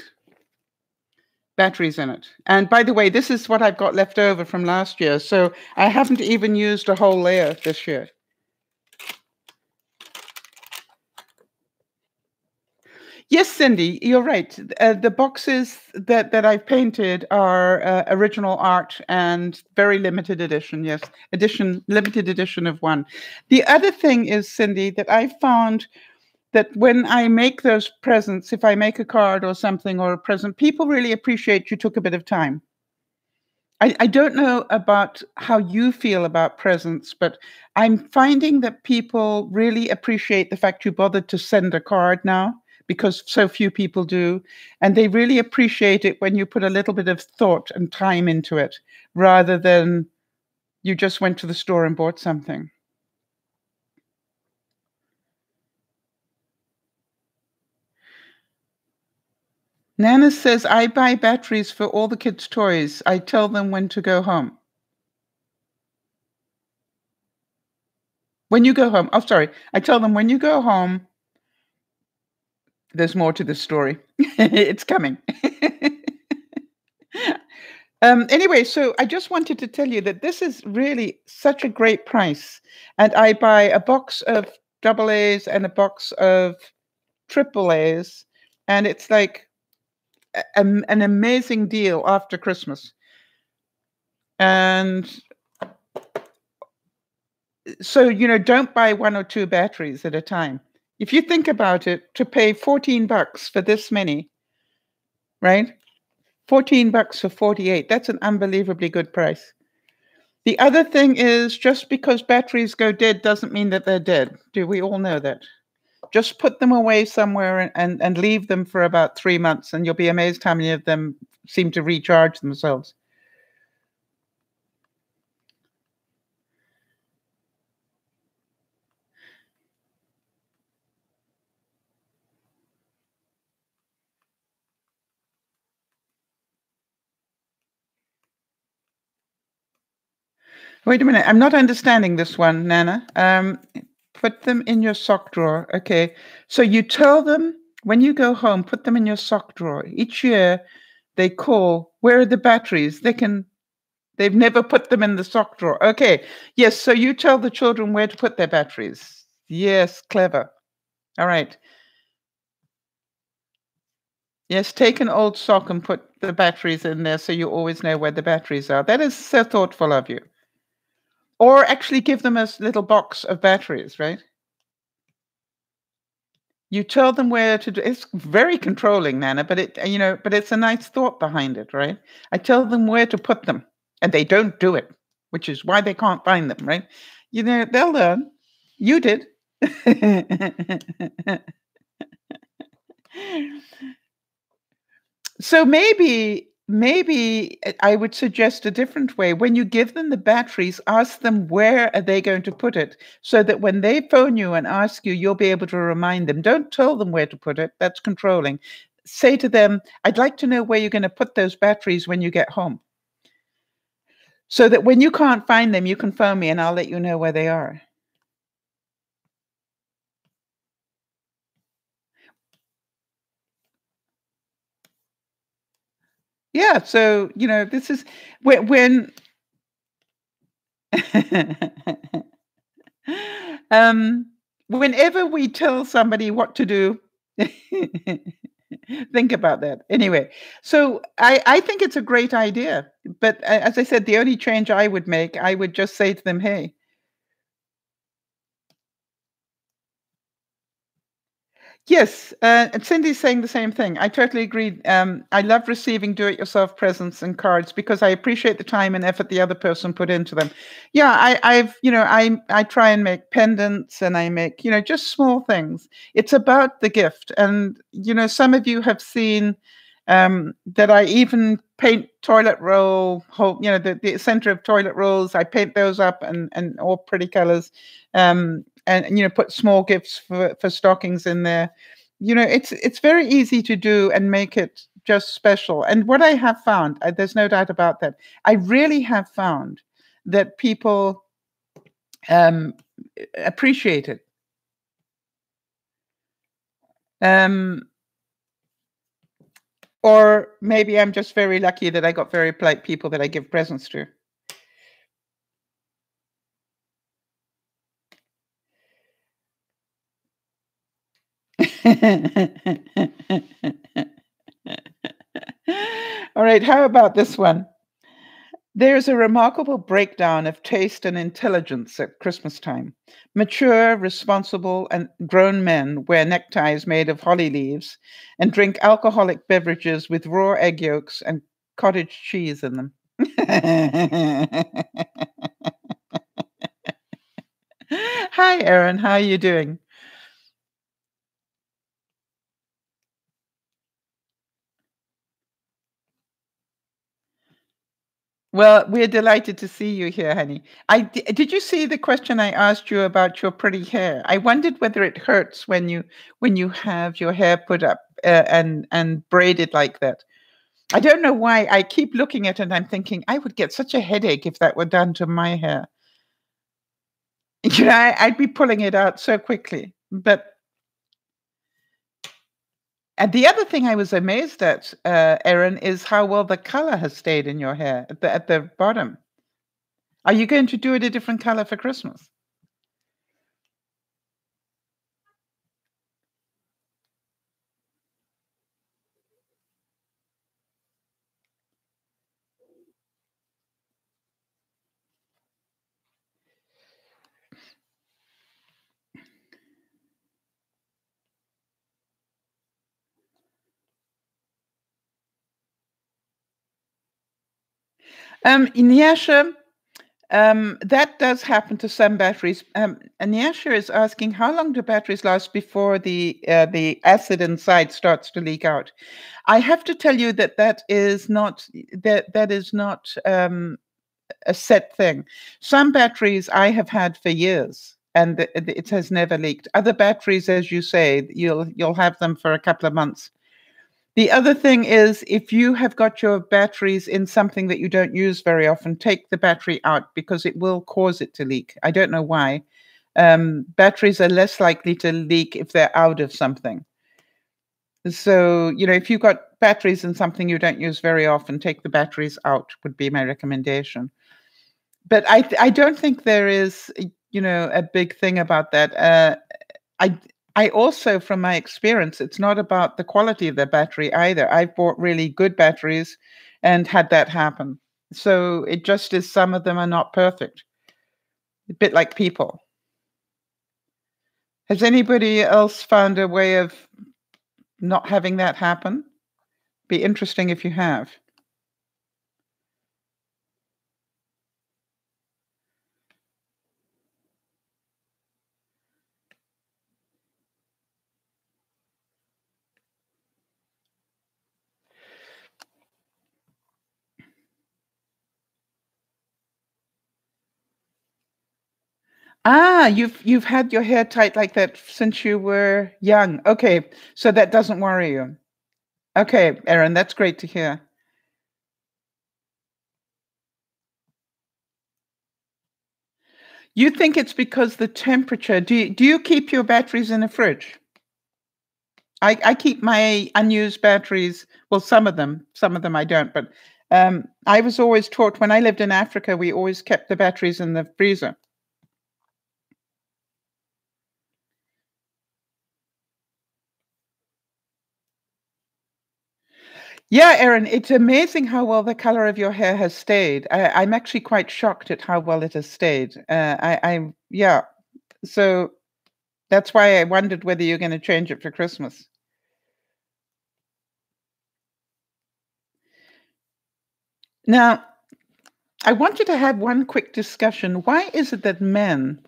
batteries in it. And by the way, this is what I've got left over from last year, so I haven't even used a whole layer this year. Yes, Cindy, you're right. The boxes that I've painted are original art and very limited edition. Yes, limited edition of one. The other thing is, Cindy, that I found that when I make those presents, if I make a card or something or a present, people really appreciate you took a bit of time. I don't know about how you feel about presents, but I'm finding that people really appreciate the fact you bothered to send a card now because so few people do. And they really appreciate it when you put a little bit of thought and time into it rather than you just went to the store and bought something. Nana says, I buy batteries for all the kids' toys. I tell them when to go home. When you go home, oh, sorry. I tell them when you go home, there's more to this story. It's coming. Anyway, so I just wanted to tell you that this is really such a great price. And I buy a box of double A's and a box of triple A's. And it's like an amazing deal after Christmas. And so, don't buy one or two batteries at a time. If you think about it, to pay $14 for this many, right? $14 for 48, that's an unbelievably good price. The other thing is just because batteries go dead doesn't mean that they're dead. Do we all know that? Just put them away somewhere and leave them for about 3 months, and you'll be amazed how many of them seem to recharge themselves. Wait a minute. I'm not understanding this one, Nana. Put them in your sock drawer. Okay. So you tell them when you go home, put them in your sock drawer. Each year they call, where are the batteries? They've never put them in the sock drawer. Okay. Yes. So you tell the children where to put their batteries. Yes. Clever. All right. Yes. Take an old sock and put the batteries in there so you always know where the batteries are. That is so thoughtful of you. Or actually give them a little box of batteries, right? You tell them where to do. It's very controlling, Nana, but but it's a nice thought behind it, right? I tell them where to put them, and they don't do it, which is why they can't find them, right? They'll learn. You did. So maybe I would suggest a different way. When you give them the batteries, ask them where are they going to put it so that when they phone you and ask you, you'll be able to remind them. Don't tell them where to put it. That's controlling. Say to them, I'd like to know where you're going to put those batteries when you get home. So that when you can't find them, you can phone me and I'll let you know where they are. Yeah, so this is when whenever we tell somebody what to do, think about that. Anyway, so I think it's a great idea. But as I said, the only change I would make, I would just say to them, hey, yes, and Cindy's saying the same thing. I totally agree. I love receiving do-it-yourself presents and cards because I appreciate the time and effort the other person put into them. Yeah, I try and make pendants and I make just small things. It's about the gift, and some of you have seen that I even paint toilet roll hole. The center of toilet rolls. I paint those up and all pretty colors. And put small gifts for stockings in there. It's very easy to do and make it just special. And what I have found, there's no doubt about that, I really have found that people appreciate it. Or maybe I'm just very lucky that I got very polite people that I give presents to. All right, how about this one? There's a remarkable breakdown of taste and intelligence at Christmas time. Mature, responsible, and grown men wear neckties made of holly leaves and drink alcoholic beverages with raw egg yolks and cottage cheese in them. Hi, Erin. How are you doing? Well, we're delighted to see you here, honey. Did you see the question I asked you about your pretty hair? I wondered whether it hurts when you have your hair put up and braided like that. I don't know why. I keep looking at it and I'm thinking I would get such a headache if that were done to my hair. You know, I'd be pulling it out so quickly. But and the other thing I was amazed at, Erin, is how well the color has stayed in your hair at the bottom. Are you going to do it a different color for Christmas? Nyasha, that does happen to some batteries. And Nyasha is asking, how long do batteries last before the acid inside starts to leak out? I have to tell you that that is not a set thing. Some batteries I have had for years, and it has never leaked. Other batteries, as you say, you'll have them for a couple of months. The other thing is, if you have got your batteries in something that you don't use very often, take the battery out because it will cause it to leak. I don't know why. Batteries are less likely to leak if they're out of something. So, you know, if you've got batteries in something you don't use very often, take the batteries out would be my recommendation. But I don't think there is, you know, a big thing about that. I I also, from my experience, it's not about the quality of the battery either. I've bought really good batteries and had that happen. So it just is some of them are not perfect. A bit like people. Has anybody else found a way of not having that happen? Be interesting if you have. Ah, you've had your hair tight like that since you were young. Okay, so that doesn't worry you. Okay, Erin, that's great to hear. You think it's because the temperature. Do you keep your batteries in a fridge? I keep my unused batteries. Well, some of them I don't. But I was always taught when I lived in Africa, we always kept the batteries in the freezer. Yeah, Erin, it's amazing how well the color of your hair has stayed. I'm actually quite shocked at how well it has stayed. Yeah. So that's why I wondered whether you're going to change it for Christmas. Now, I want you to have one quick discussion. Why is it that men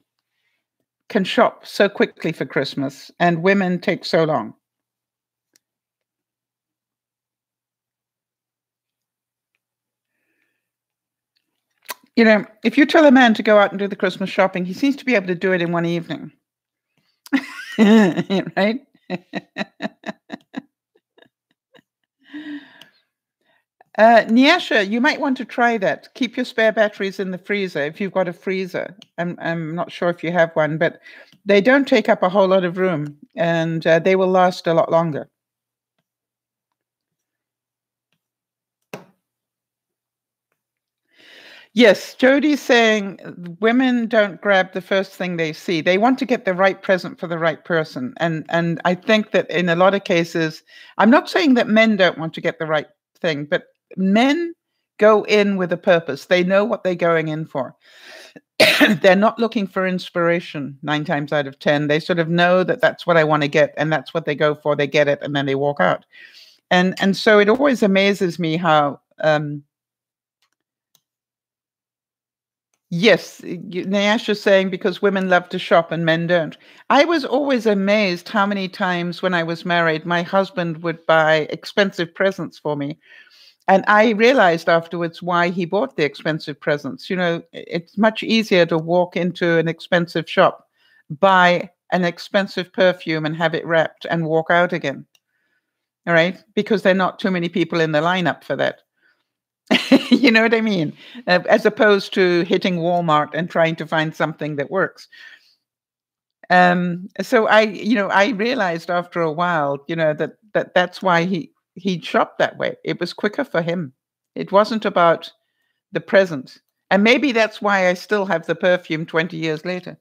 can shop so quickly for Christmas and women take so long? You know, if you tell a man to go out and do the Christmas shopping, he seems to be able to do it in one evening. Right? Nyasha, you might want to try that. Keep your spare batteries in the freezer if you've got a freezer. I'm not sure if you have one, but they don't take up a whole lot of room and they will last a lot longer. Yes, Jody's saying women don't grab the first thing they see. They want to get the right present for the right person. And I think that in a lot of cases, I'm not saying that men don't want to get the right thing, but men go in with a purpose. They know what they're going in for. They're not looking for inspiration 9 times out of 10. They sort of know that that's what I want to get, and that's what they go for. They get it, and then they walk out. And so it always amazes me how Yes, Nyasha's saying because women love to shop and men don't. I was always amazed how many times when I was married, my husband would buy expensive presents for me. And I realized afterwards why he bought the expensive presents. It's much easier to walk into an expensive shop, buy an expensive perfume and have it wrapped and walk out again. All right. Because there are not too many people in the lineup for that. You know what I mean? As opposed to hitting Walmart and trying to find something that works. So I realized after a while, that's why he shopped that way. It was quicker for him. It wasn't about the present. And maybe that's why I still have the perfume 20 years later.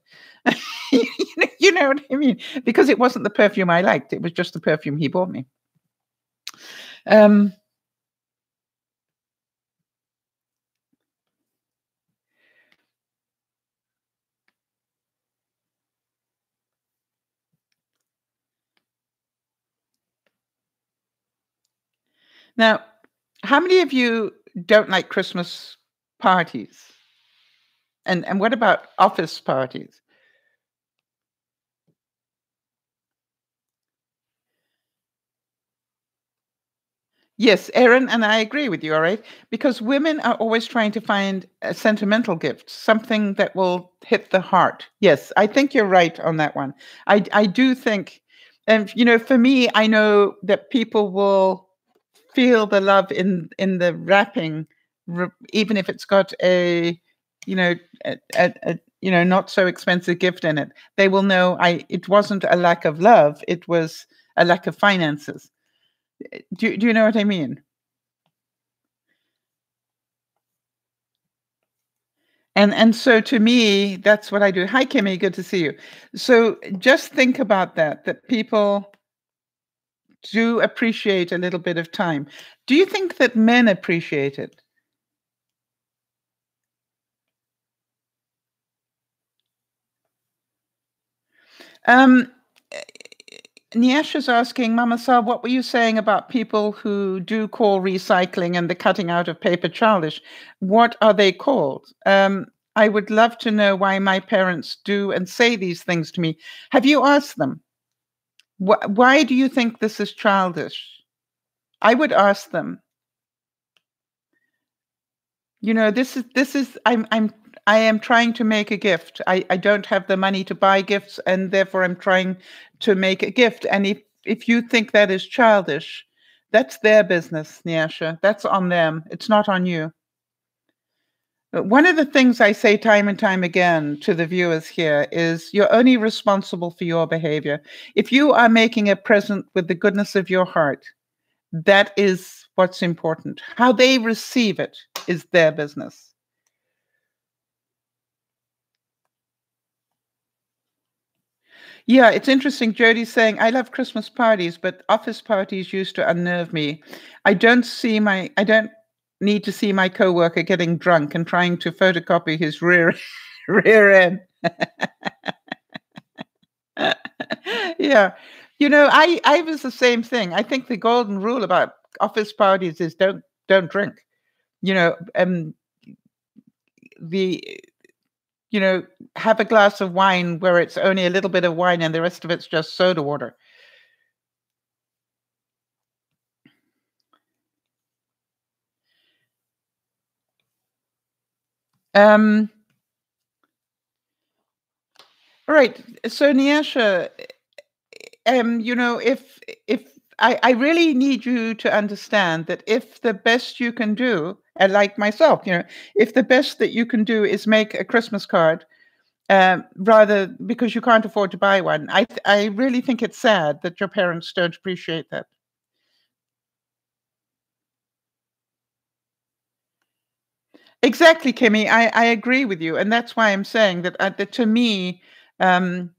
You know what I mean? Because it wasn't the perfume I liked. It was just the perfume he bought me. Um, Now, how many of you don't like Christmas parties? And what about office parties? Yes, Erin, and I agree with you, all right? Because women are always trying to find a sentimental gift, something that will hit the heart. Yes, I think you're right on that one. I do think, and for me, I know that people will feel the love in the wrapping, even if it's got a, you know, not so expensive gift in it. They will know it wasn't a lack of love; it was a lack of finances. Do you know what I mean? And so to me, that's what I do. Hi, Kimmy, good to see you. So just think about that people do appreciate a little bit of time. Do you think that men appreciate it? Um, Niasha's asking, Mama Sa, what were you saying about people who do call recycling and the cutting out of paper childish? What are they called? I would love to know why my parents do and say these things to me. Have you asked them? Why do you think this is childish? I would ask them. This is I am trying to make a gift. I don't have the money to buy gifts, and therefore I'm trying to make a gift. And if you think that is childish, that's their business, Nyasha. That's on them. It's not on you. But one of the things I say time and time again to the viewers here is you're only responsible for your behavior. If you are making a present with the goodness of your heart, that is what's important. How they receive it is their business. Yeah, it's interesting. Jody's saying, I love Christmas parties, but office parties used to unnerve me. I don't need to see my coworker getting drunk and trying to photocopy his rear rear end. Yeah. I was the same thing. I think the golden rule about office parties is don't drink. You know, um the you know, have a glass of wine where it's only a little bit of wine and the rest of it's just soda water. Um, all right. So Nyasha, if I really need you to understand that if the best you can do, and like myself, if the best that you can do is make a Christmas card, rather because you can't afford to buy one, I really think it's sad that your parents don't appreciate that. Exactly, Kimmy. I agree with you, and that's why I'm saying that to me, um,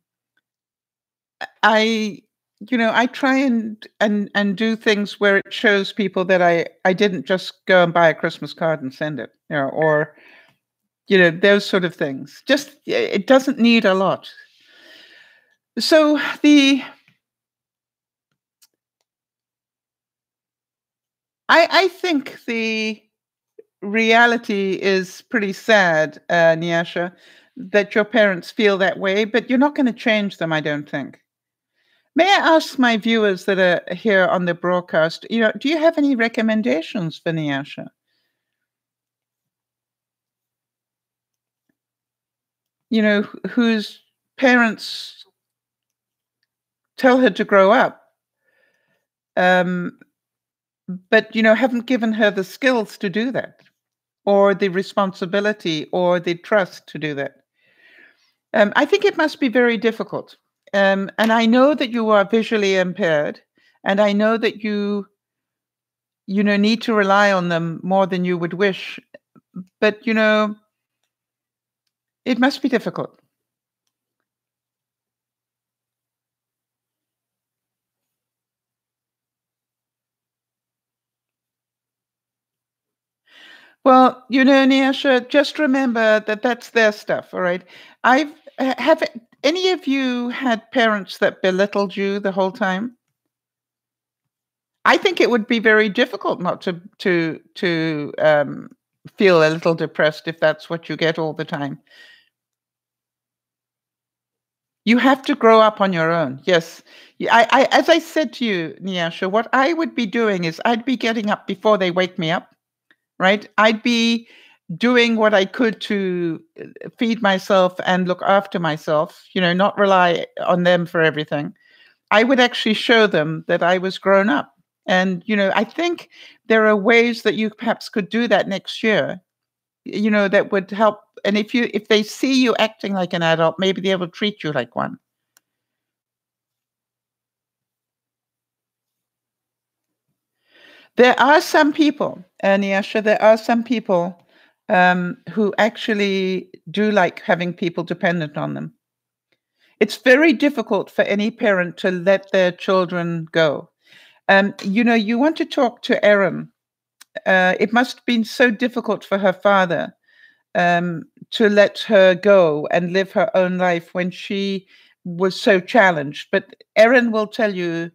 I I try and do things where it shows people that I didn't just go and buy a Christmas card and send it, or those sort of things. Just it doesn't need a lot. So I think the reality is pretty sad, Nyasha, that your parents feel that way, but you're not going to change them, I don't think. May I ask my viewers that are here on the broadcast, do you have any recommendations for Nyasha? Whose parents tell her to grow up, but, haven't given her the skills to do that, or the responsibility or the trust to do that. I think it must be very difficult. And I know that you are visually impaired, and I know that you need to rely on them more than you would wish. But, it must be difficult. Well, Nyasha, just remember that that's their stuff, all right? Have any of you had parents that belittled you the whole time? I think it would be very difficult not to feel a little depressed if that's what you get all the time. You have to grow up on your own. Yes. As I said to you, Nyasha, what I would be doing is I'd be getting up before they wake me up, right? I'd be doing what I could to feed myself and look after myself, not rely on them for everything. I would actually show them that I was grown up. And, I think there are ways that you perhaps could do that next year, that would help. And if they see you acting like an adult, maybe they will treat you like one. There are some people, Nyasha, there are some people who actually do like having people dependent on them. It's very difficult for any parent to let their children go. You want to talk to Erin. It must have been so difficult for her father to let her go and live her own life when she was so challenged. But Erin will tell you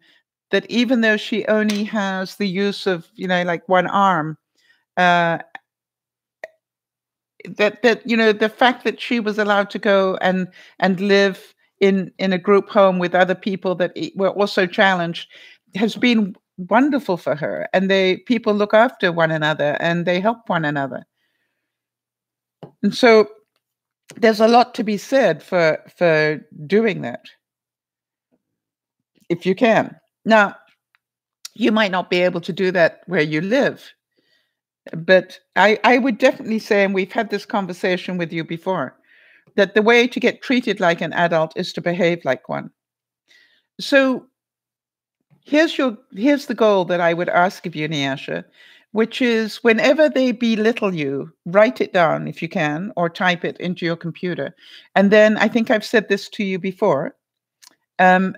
that even though she only has the use of, like one arm, that the fact that she was allowed to go and live in a group home with other people that were also challenged has been wonderful for her. And people look after one another and they help one another. And so there's a lot to be said for doing that, if you can. Now, you might not be able to do that where you live, but I would definitely say, and we've had this conversation with you before, that the way to get treated like an adult is to behave like one. So here's the goal that I would ask of you, Nyasha, which is whenever they belittle you, write it down if you can, or type it into your computer. And then I think I've said this to you before,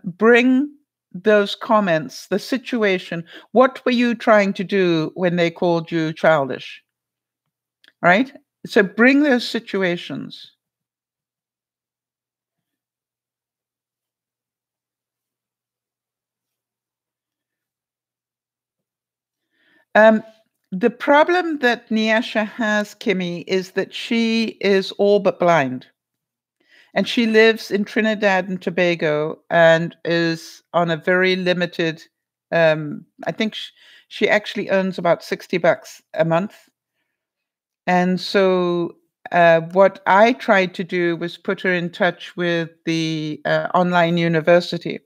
bring those comments, the situation, what were you trying to do when they called you childish? Right? So bring those situations. The problem that Nyasha has, Kimmy, is that she is all but blind. And she lives in Trinidad and Tobago and is on a very limited, I think she actually earns about $60 a month. And so what I tried to do was put her in touch with the online university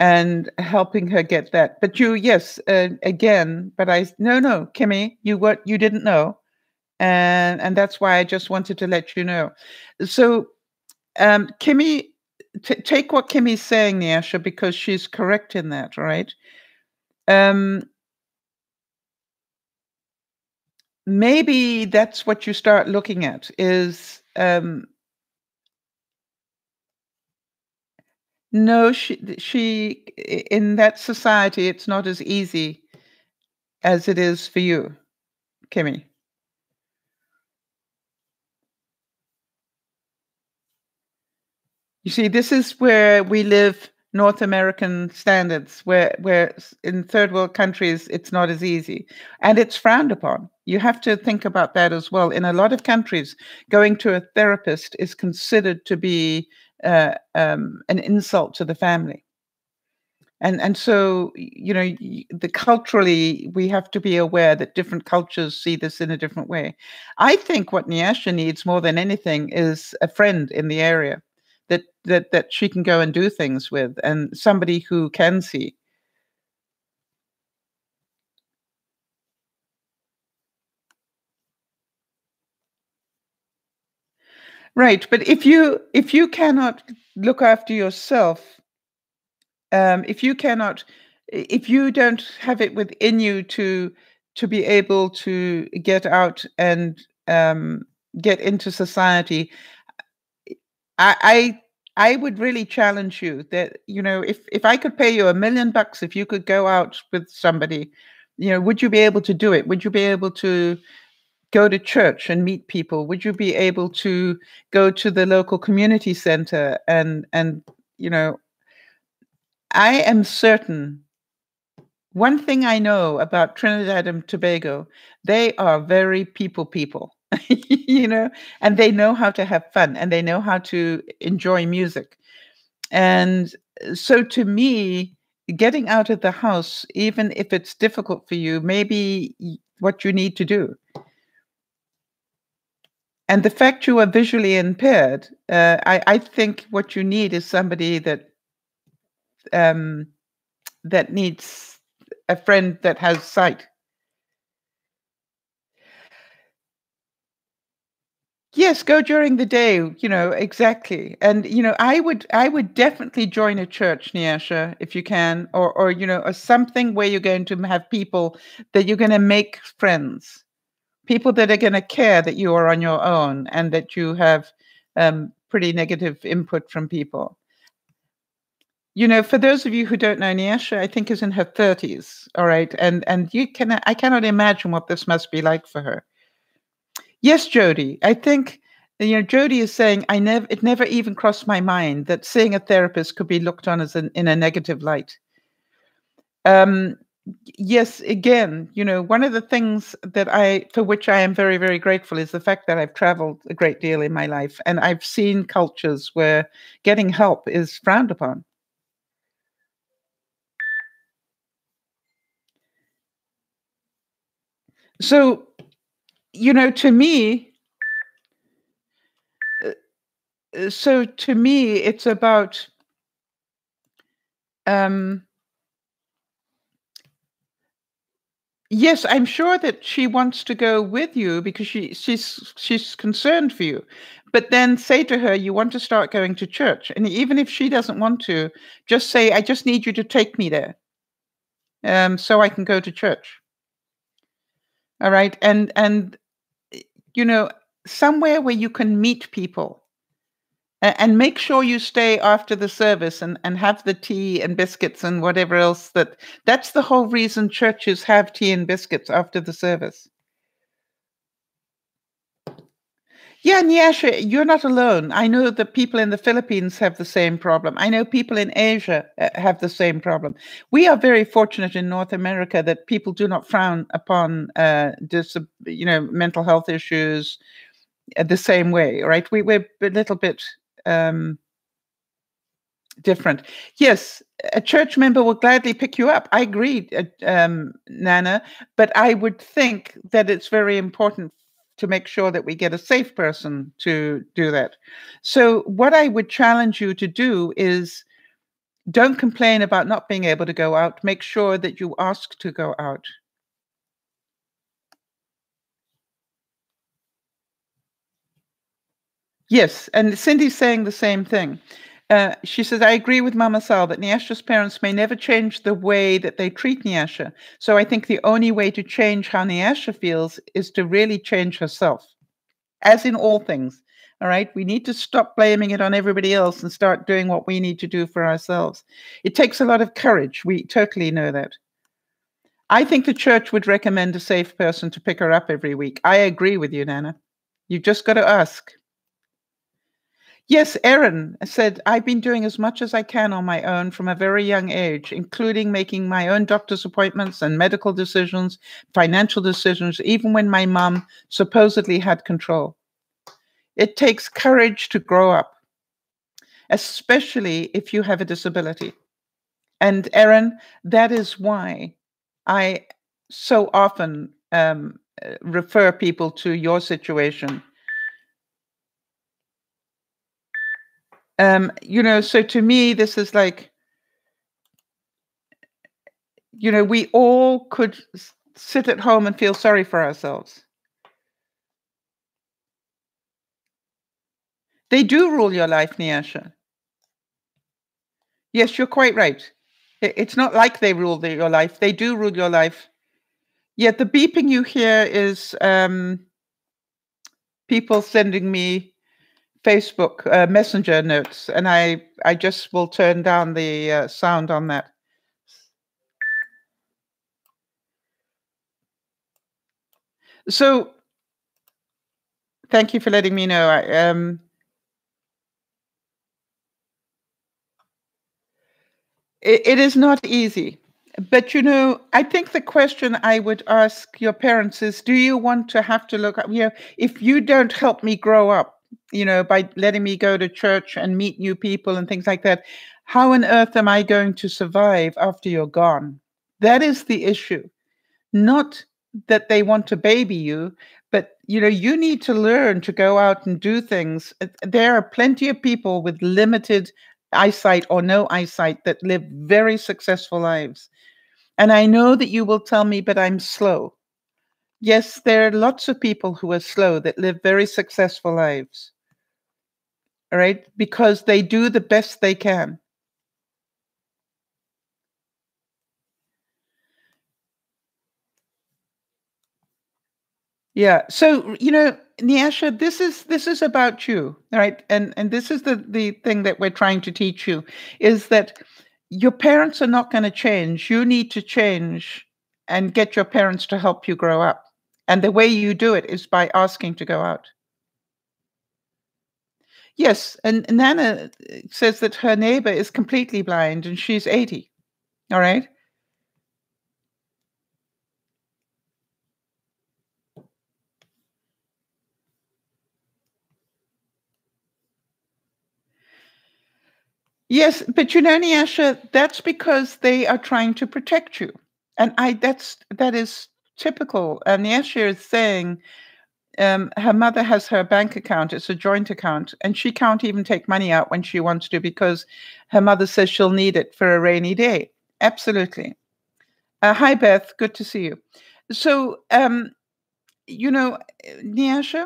and helping her get that. But yes, again, but no, Kimmy, you didn't know. And that's why I just wanted to let you know. So Kimmy, take what Kimmy's saying, Nyasha, because she's correct in that, right? Maybe that's what you start looking at is no, she in that society, it's not as easy as it is for you, Kimmy. You see, this is where we live North American standards, where in third world countries, it's not as easy and it's frowned upon. You have to think about that as well. In a lot of countries, going to a therapist is considered to be an insult to the family. And so, the culturally, we have to be aware that different cultures see this in a different way. I think what Nyasha needs more than anything is a friend in the area that she can go and do things with, and somebody who can see. Right, but if you cannot look after yourself, if you don't have it within you to be able to get out and get into society, I I would really challenge you that, if I could pay you $1 million, if you could go out with somebody, would you be able to do it? Would you be able to go to church and meet people? Would you be able to go to the local community center and you know, I am certain. One thing I know about Trinidad and Tobago, they are very people, you know, and they know how to have fun and they know how to enjoy music. And so to me, getting out of the house, even if it's difficult for you, maybe what you need to do. And the fact you are visually impaired, I think what you need is somebody um, that needs a friend that has sight. Yes, go during the day, exactly. And I would definitely join a church, Nyasha, if you can, or or something where you're going to have people that you're going to make friends, people that are going to care that you are on your own and that you have pretty negative input from people. For those of you who don't know, Nyasha, I think is in her 30s, all right, and I cannot imagine what this must be like for her. Yes, Jody. I think Jody is saying it never even crossed my mind that seeing a therapist could be looked on as in a negative light. Um, yes, again, one of the things for which I am very, very grateful is the fact that I've traveled a great deal in my life and I've seen cultures where getting help is frowned upon. So, to me, it's about um, yes, I'm sure that she wants to go with you because she's concerned for you. But then say to her, you want to start going to church. And even if she doesn't want to, just say, I just need you to take me there. So I can go to church. All right. And you know, somewhere where you can meet people. And make sure you stay after the service and have the tea and biscuits and whatever else that's the whole reason churches have tea and biscuits after the service. Yeah, Nyasha, you're not alone. I know that people in the Philippines have the same problem. I know people in Asia have the same problem. We are very fortunate in North America that people do not frown upon mental health issues the same way, right? We're a little bit um, different. Yes, a church member will gladly pick you up. I agree, Nana, but I would think that it's very important to make sure that we get a safe person to do that. So, what I would challenge you to do is don't complain about not being able to go out. Make sure that you ask to go out. Yes, and Cindy's saying the same thing. She says, I agree with Mama Sal that Nyasha's parents may never change the way that they treat Nyasha. So I think the only way to change how Nyasha feels is to really change herself, as in all things. All right. We need to stop blaming it on everybody else and start doing what we need to do for ourselves. It takes a lot of courage. We totally know that. I think the church would recommend a safe person to pick her up every week. I agree with you, Nana. You've just got to ask. Yes, Erin said, I've been doing as much as I can on my own from a very young age, including making my own doctor's appointments and medical decisions, financial decisions, even when my mom supposedly had control. It takes courage to grow up, especially if you have a disability. And Erin, that is why I so often refer people to your situation. So to me, this is like, we all could sit at home and feel sorry for ourselves. They do rule your life, Nyasha. Yes, you're quite right. It's not like they rule your life. They do rule your life. Yet the beeping you hear is people sending me Facebook messenger notes, and I just will turn down the sound on that. So thank you for letting me know. It is not easy. But I think the question I would ask your parents is, do you want to have to look up, if you don't help me grow up, by letting me go to church and meet new people and things like that, how on earth am I going to survive after you're gone? That is the issue. Not that they want to baby you, but you need to learn to go out and do things. There are plenty of people with limited eyesight or no eyesight that live very successful lives. And I know that you will tell me, but I'm slow. Yes, there are lots of people who are slow that live very successful lives. All right? Because they do the best they can. Yeah. So, Nyasha, this is about you, right? And this is the thing that we're trying to teach you, is that your parents are not going to change. You need to change and get your parents to help you grow up. And the way you do it is by asking to go out. Yes, and Nana says that her neighbor is completely blind and she's 80. All right? Yes, but Nyasha, that's because they are trying to protect you. And that is typical. Nyasha is saying her mother has her bank account, it's a joint account, and she can't even take money out when she wants to because her mother says she'll need it for a rainy day. Absolutely. Hi, Beth. Good to see you. So, Nyasha,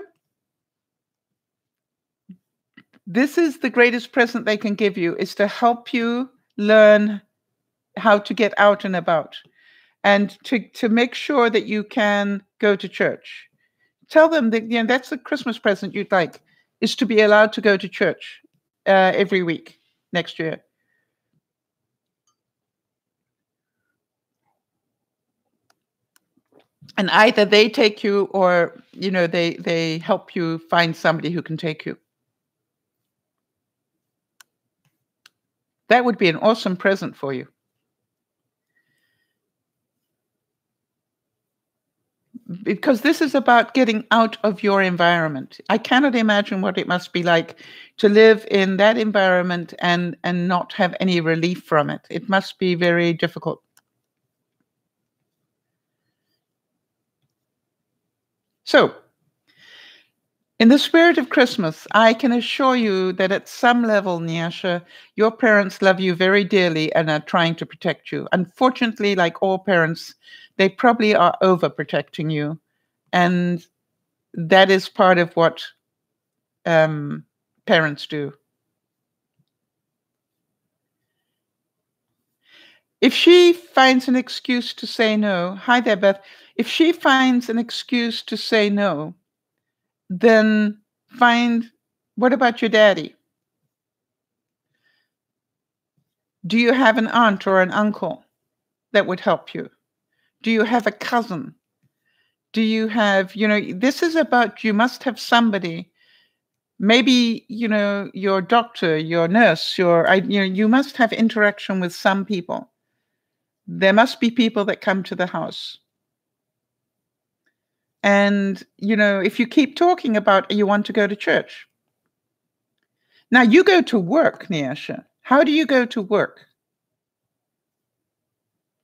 this is the greatest present they can give you, is to help you learn how to get out and about and to make sure that you can go to church. Tell them that that's the Christmas present you'd like, is to be allowed to go to church every week next year. And either they take you or they help you find somebody who can take you. That would be an awesome present for you. Because this is about getting out of your environment. I cannot imagine what it must be like to live in that environment and not have any relief from it. It must be very difficult. So, in the spirit of Christmas, I can assure you that at some level, Nyasha, your parents love you very dearly and are trying to protect you. Unfortunately, like all parents, they probably are overprotecting you. And that is part of what parents do. If she finds an excuse to say no, hi there, Beth. If she finds an excuse to say no, then what about your daddy? Do you have an aunt or an uncle that would help you? Do you have a cousin? Do you have, this is about, you must have somebody Maybe, your doctor, your nurse, you must have interaction with some people. There must be people that come to the house. And, if you keep talking about you want to go to church. Now, you go to work, Nyasha. How do you go to work?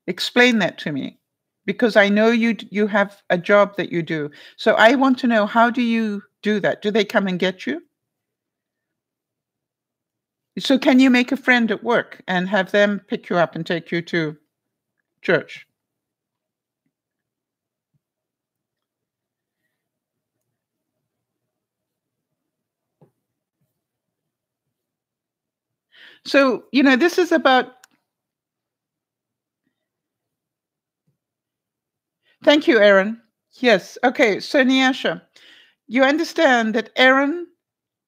Explain that to me, because I know you have a job that you do. So I want to know, how do you do that? Do they come and get you? So can you make a friend at work and have them pick you up and take you to church? So, this is about. Thank you, Aaron. Yes. Okay. So, Nyasha, you understand that Aaron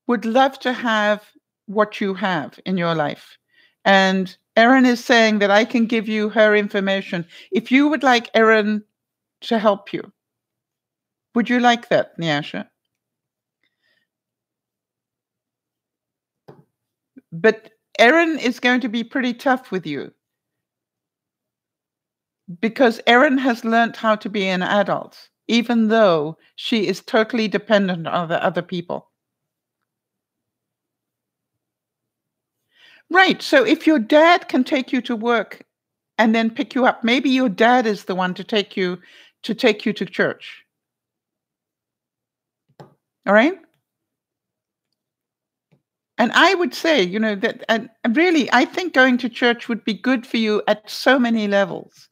would love to have what you have in your life. And Erin is saying that I can give you her information. If you would like Erin to help you, would you like that, Nyasha? But Erin is going to be pretty tough with you, because Erin has learned how to be an adult, even though she is totally dependent on the other people. Right. So if your dad can take you to work and then pick you up, maybe your dad is the one to take you to church. All right? And I would say, that, and really, I think going to church would be good for you at so many levels.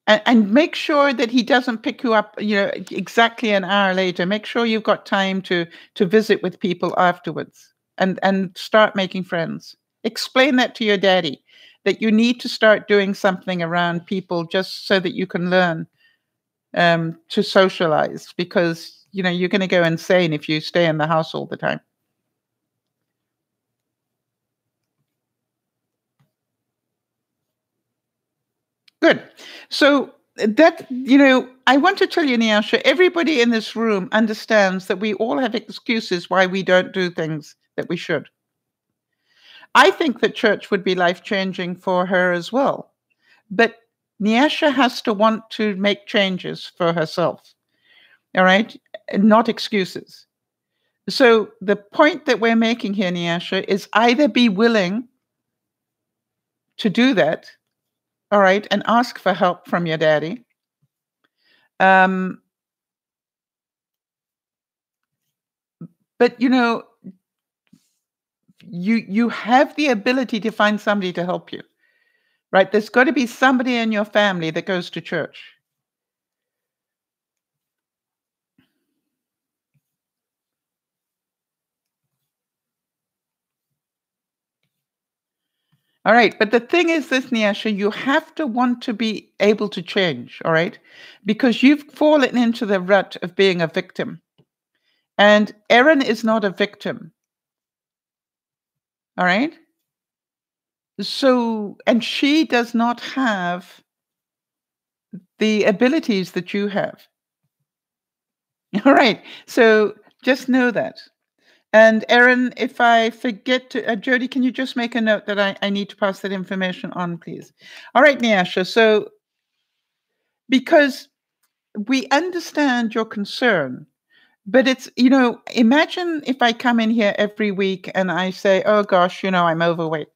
And make sure that he doesn't pick you up, exactly an hour later. Make sure you've got time to visit with people afterwards, and start making friends. Explain that to your daddy, that you need to start doing something around people just so that you can learn to socialize, because you're going to go insane if you stay in the house all the time. Good. So that, I want to tell you, Nyasha, everybody in this room understands that we all have excuses why we don't do things that we should. I think that church would be life-changing for her as well. But Nyasha has to want to make changes for herself. All right? Not excuses. So the point that we're making here, Nyasha, is either be willing to do that, all right, and ask for help from your daddy. But you have the ability to find somebody to help you, right? There's got to be somebody in your family that goes to church. All right. But the thing is this, Nyasha, you have to want to be able to change, all right? Because you've fallen into the rut of being a victim. And Erin is not a victim. All right? So, and she does not have the abilities that you have. All right. So just know that. And Erin, if I forget to, Jody, can you just make a note that I need to pass that information on, please? All right, Nyasha. So, because we understand your concern, but it's, imagine if I come in here every week and I say, oh gosh, I'm overweight.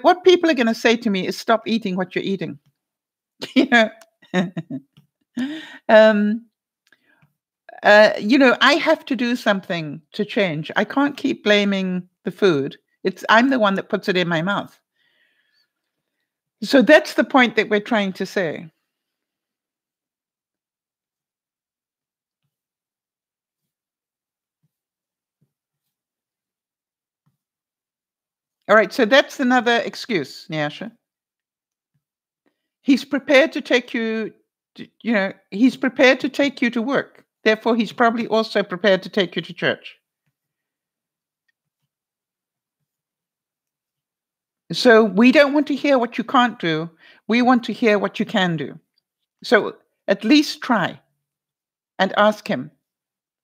What people are going to say to me is, stop eating what you're eating. um, I have to do something to change. I can't keep blaming the food. I'm the one that puts it in my mouth. So that's the point that we're trying to say. All right, so that's another excuse, Nyasha. He's prepared to take you, he's prepared to take you to work. Therefore, he's probably also prepared to take you to church. So we don't want to hear what you can't do. We want to hear what you can do. So at least try and ask him.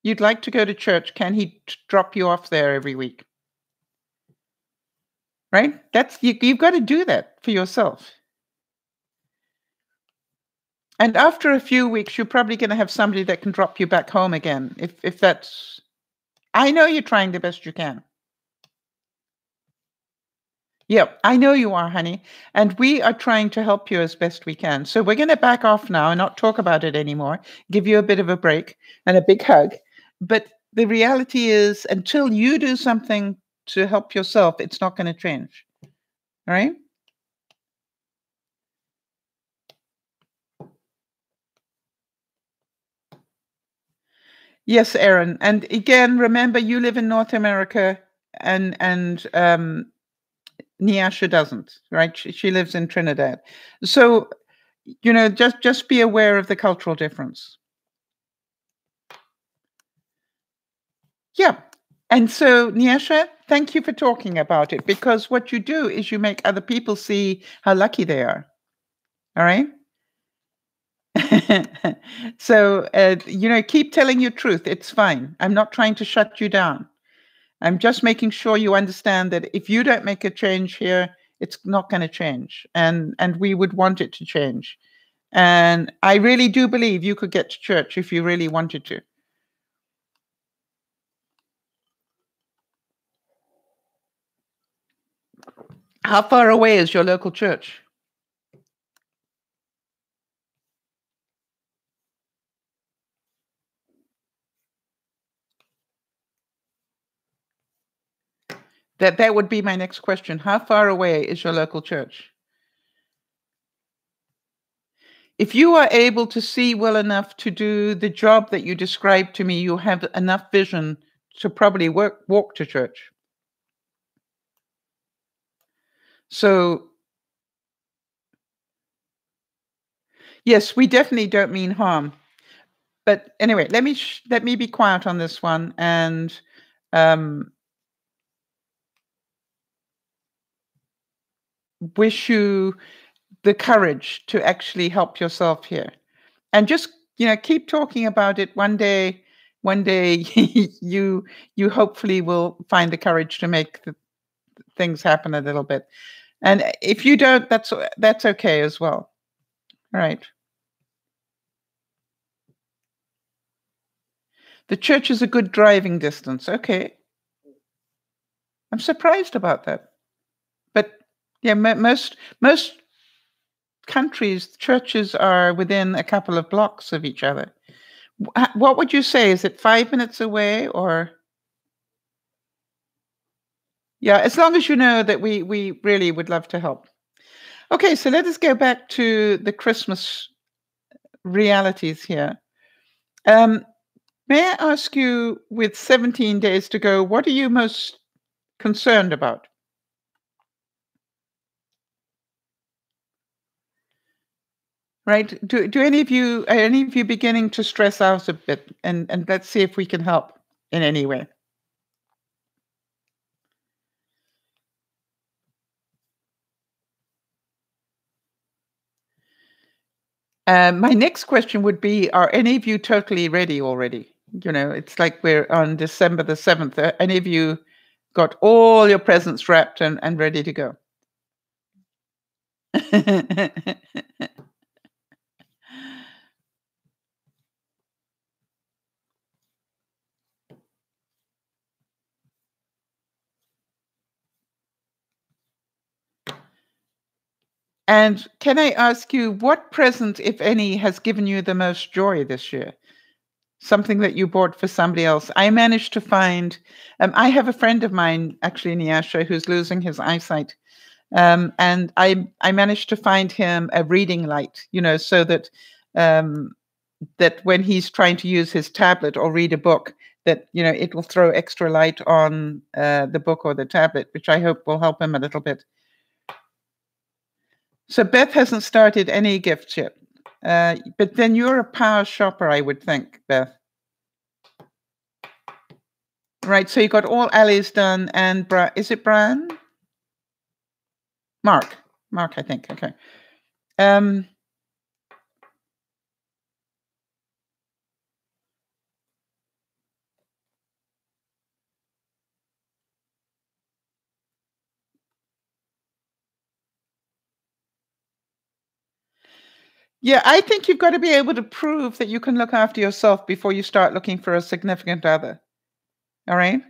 You'd like to go to church. Can he drop you off there every week? Right? You've got to do that for yourself. And after a few weeks, you're probably going to have somebody that can drop you back home again. If that's, I know you're trying the best you can. Yep, I know you are, honey. And we are trying to help you as best we can. So we're going to back off now and not talk about it anymore, give you a bit of a break and a big hug. But the reality is, until you do something to help yourself, it's not going to change. All right? Yes, Aaron. And again, remember, you live in North America, and Nyasha doesn't, right? She lives in Trinidad. So, just be aware of the cultural difference. Yeah. And so, Nyasha, thank you for talking about it, because what you do is you make other people see how lucky they are. All right? So, keep telling your truth. It's fine. I'm not trying to shut you down. I'm just making sure you understand that if you don't make a change here, it's not going to change. And we would want it to change. And I really do believe you could get to church if you really wanted to. How far away is your local church? That would be my next question. How far away is your local church? If you are able to see well enough to do the job that you described to me, you have enough vision to probably walk to church. So, yes, we definitely don't mean harm. But anyway, let me be quiet on this one and wish you the courage to actually help yourself here. And just, keep talking about it. One day you hopefully will find the courage to make things happen a little bit. And if you don't, that's okay as well. All right. The church is a good driving distance. Okay. I'm surprised about that. But yeah, most countries, churches are within a couple of blocks of each other. What would you say? Is it 5 minutes away or? Yeah, as long as you know that we really would love to help. Okay, so let us go back to the Christmas realities here. May I ask you, with 17 days to go, what are you most concerned about? Right? Do any of you are any of you beginning to stress out a bit? And let's see if we can help in any way. My next question would be: are any of you totally ready already? It's like we're on December the 7th. Any of you got all your presents wrapped and ready to go? And can I ask you, what present, if any, has given you the most joy this year? Something that you bought for somebody else. I managed to find, I have a friend of mine, actually, Nyasha, who's losing his eyesight. And I managed to find him a reading light, so that that when he's trying to use his tablet or read a book, that it will throw extra light on the book or the tablet, which I hope will help him a little bit. So Beth hasn't started any gifts yet, but then you're a power shopper, I would think, Beth. Right. So you got all Ali's done, and is it Brian? Mark, I think. Okay. Um, Yeah, I think you've got to be able to prove that you can look after yourself before you start looking for a significant other. All right?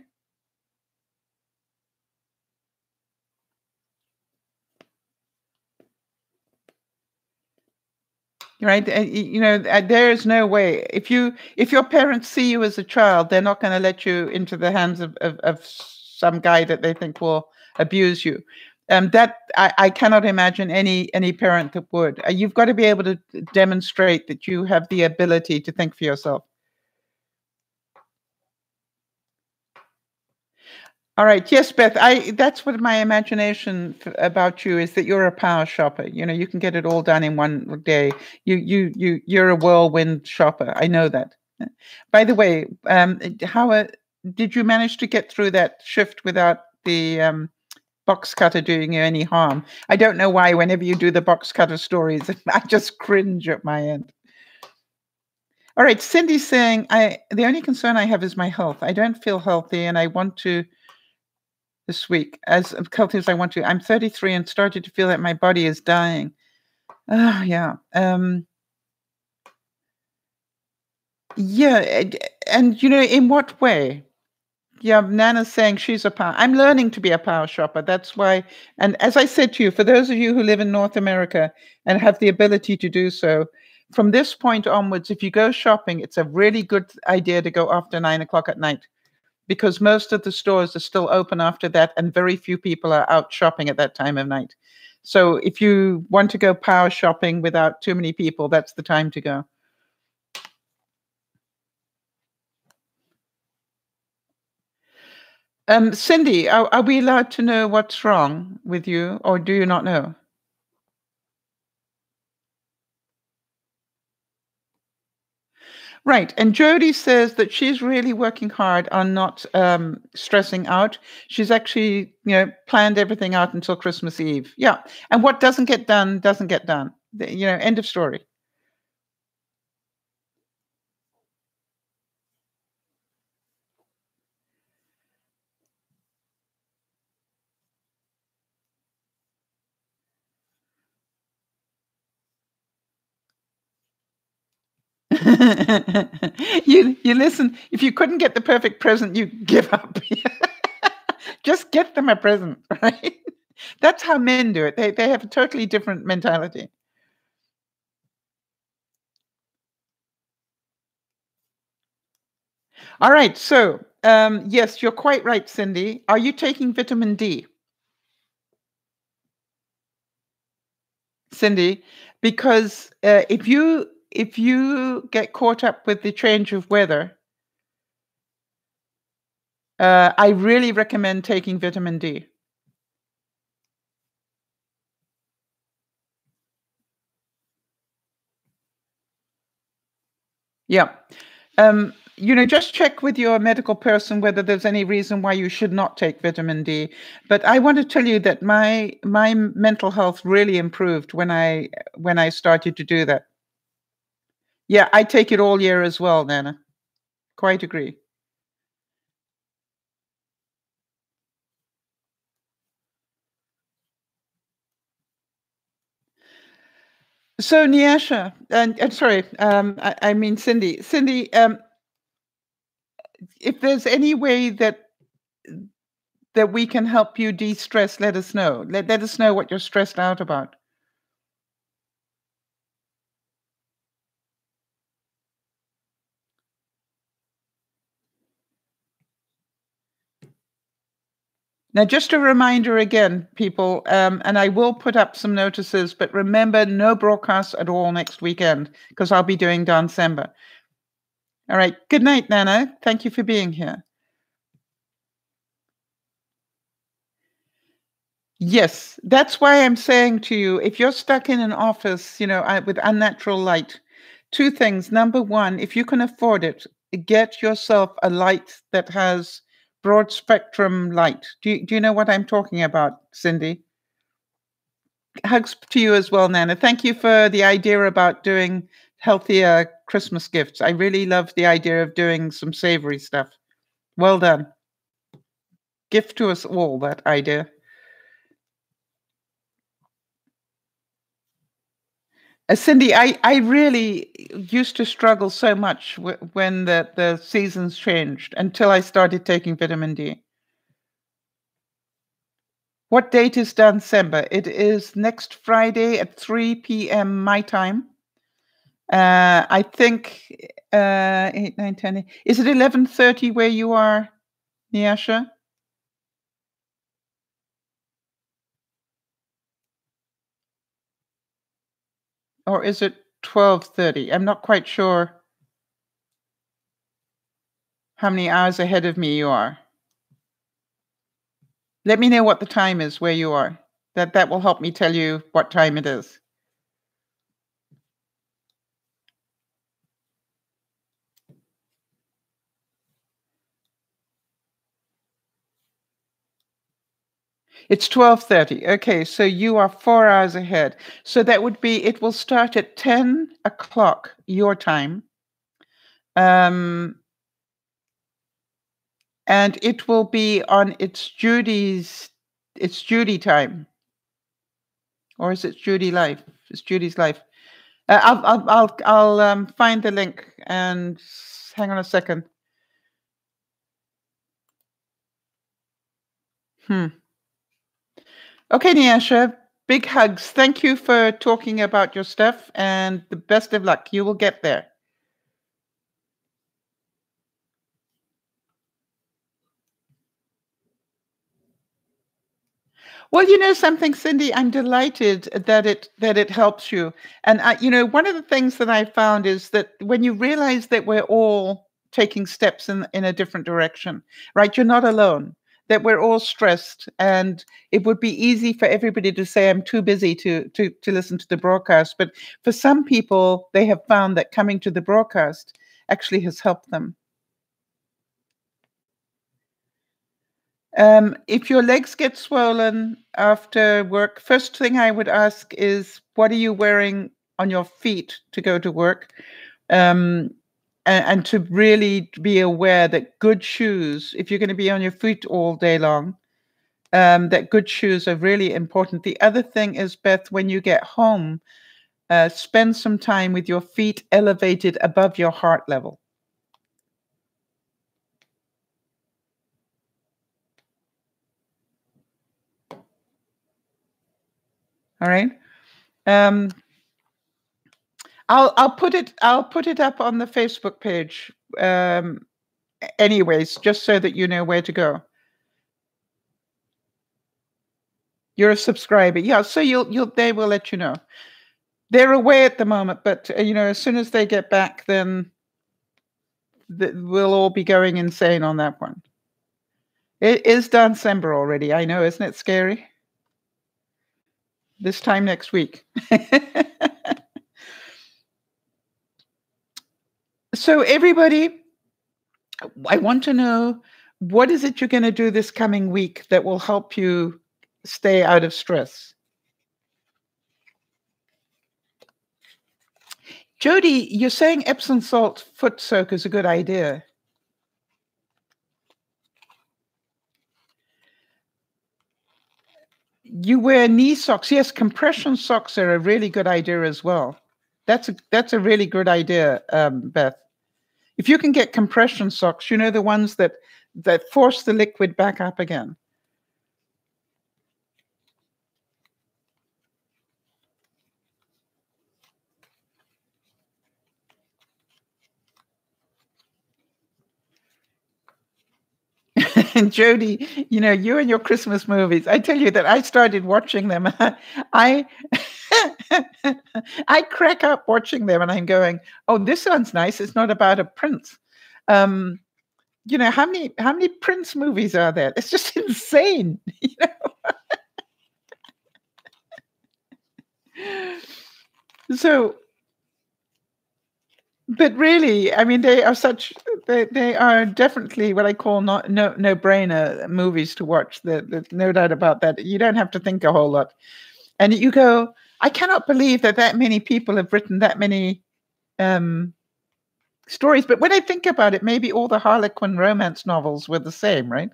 Right? There is no way. If your parents see you as a child, they're not going to let you into the hands of some guy that they think will abuse you. That I cannot imagine any parent that would. You've got to be able to demonstrate that you have the ability to think for yourself. All right. Yes, Beth. That's what my imagination about you is, that you're a power shopper. You can get it all done in one day. You're a whirlwind shopper. I know that. By the way, how did you manage to get through that shift without the box cutter doing you any harm? I don't know why. Whenever you do the box cutter stories, I just cringe at my end. All right. Cindy's saying, the only concern I have is my health. I don't feel healthy, and I want to this week, as healthy as I want to. I'm 33 and started to feel that my body is dying. Oh, yeah. Yeah. And, in what way? Yeah, Nana's saying she's a power. I'm learning to be a power shopper. That's why. And as I said to you, for those of you who live in North America and have the ability to do so, from this point onwards, if you go shopping, it's a really good idea to go after 9 o'clock at night, because most of the stores are still open after that, and very few people are out shopping at that time of night. So if you want to go power shopping without too many people, that's the time to go. Cindy, are we allowed to know what's wrong with you, or do you not know? Right. And Jody says that she's really working hard on not stressing out. She's actually, planned everything out until Christmas Eve. Yeah. And what doesn't get done doesn't get done. End of story. You listen. If you couldn't get the perfect present, you give up. Just get them a present, right? That's how men do it. They have a totally different mentality. All right. So, yes, you're quite right, Cindy. Are you taking vitamin D, Cindy? Because if you get caught up with the change of weather, I really recommend taking vitamin D. Yeah. Just check with your medical person whether there's any reason why you should not take vitamin D. But I want to tell you that my mental health really improved when I started to do that. Yeah, I take it all year as well, Nana. Quite agree. So Nyasha, and sorry, I mean Cindy. Cindy, if there's any way that we can help you de-stress, let us know. Let us know what you're stressed out about. Now, just a reminder again, people, and I will put up some notices, but remember, no broadcasts at all next weekend, because I'll be doing December. All right. Good night, Nana. Thank you for being here. Yes, that's why I'm saying to you, if you're stuck in an office, with unnatural light, two things. Number one, if you can afford it, get yourself a light that has broad spectrum light. Do you know what I'm talking about, Cindy? Hugs to you as well, Nana. Thank you for the idea about doing healthier Christmas gifts. I really love the idea of doing some savory stuff. Well done. Gift to us all, that idea. Cindy, I really used to struggle so much when the seasons changed until I started taking vitamin D. What date is December? It is next Friday at 3 p.m. my time. I think 8, 9, 10. Is it 11:30 where you are, Nyasha? Or is it 12:30? I'm not quite sure how many hours ahead of me you are. Let me know what the time is where you are. That will help me tell you what time it is. It's 12:30. Okay, so you are 4 hours ahead. So that would be, it will start at 10 o'clock your time. And it will be on Judy time. Or is it Judy Life? It's Judy's Life. I'll find the link and hang on a second. Okay, Nyasha, big hugs. Thank you for talking about your stuff and the best of luck. You will get there. Well, you know something, Cindy, I'm delighted that it helps you. And one of the things that I found is that when you realize that we're all taking steps in a different direction, right? You're not alone. That we're all stressed, and it would be easy for everybody to say, "I'm too busy to listen to the broadcast." But for some people, they have found that coming to the broadcast actually has helped them. If your legs get swollen after work, first thing I would ask is, what are you wearing on your feet to go to work? And to really be aware that good shoes, if you're going to be on your feet all day long, that good shoes are really important. The other thing is, Beth, when you get home, spend some time with your feet elevated above your heart level. All right. I'll put it up on the Facebook page. Anyways, just so that you know where to go. You're a subscriber, yeah. So they will let you know. They're away at the moment, but as soon as they get back, then we'll all be going insane on that one. It is December already. I know, isn't it scary? This time next week. So everybody, I want to know, what is it you're going to do this coming week that will help you stay out of stress? Jody, you're saying Epsom salt foot soak is a good idea. You wear knee socks. Yes, compression socks are a really good idea as well. That's a really good idea, Beth. If you can get compression socks, the ones that force the liquid back up again. And Jody, you and your Christmas movies. I tell you that I started watching them. I crack up watching them, and I'm going, "Oh, this sounds nice. It's not about a prince." How many Prince movies are there? It's just insane. So, but really, I mean, they are definitely what I call no-brainer movies to watch. There's no doubt about that. You don't have to think a whole lot. And you go, I cannot believe that many people have written that many stories. But when I think about it, maybe all the Harlequin romance novels were the same, right?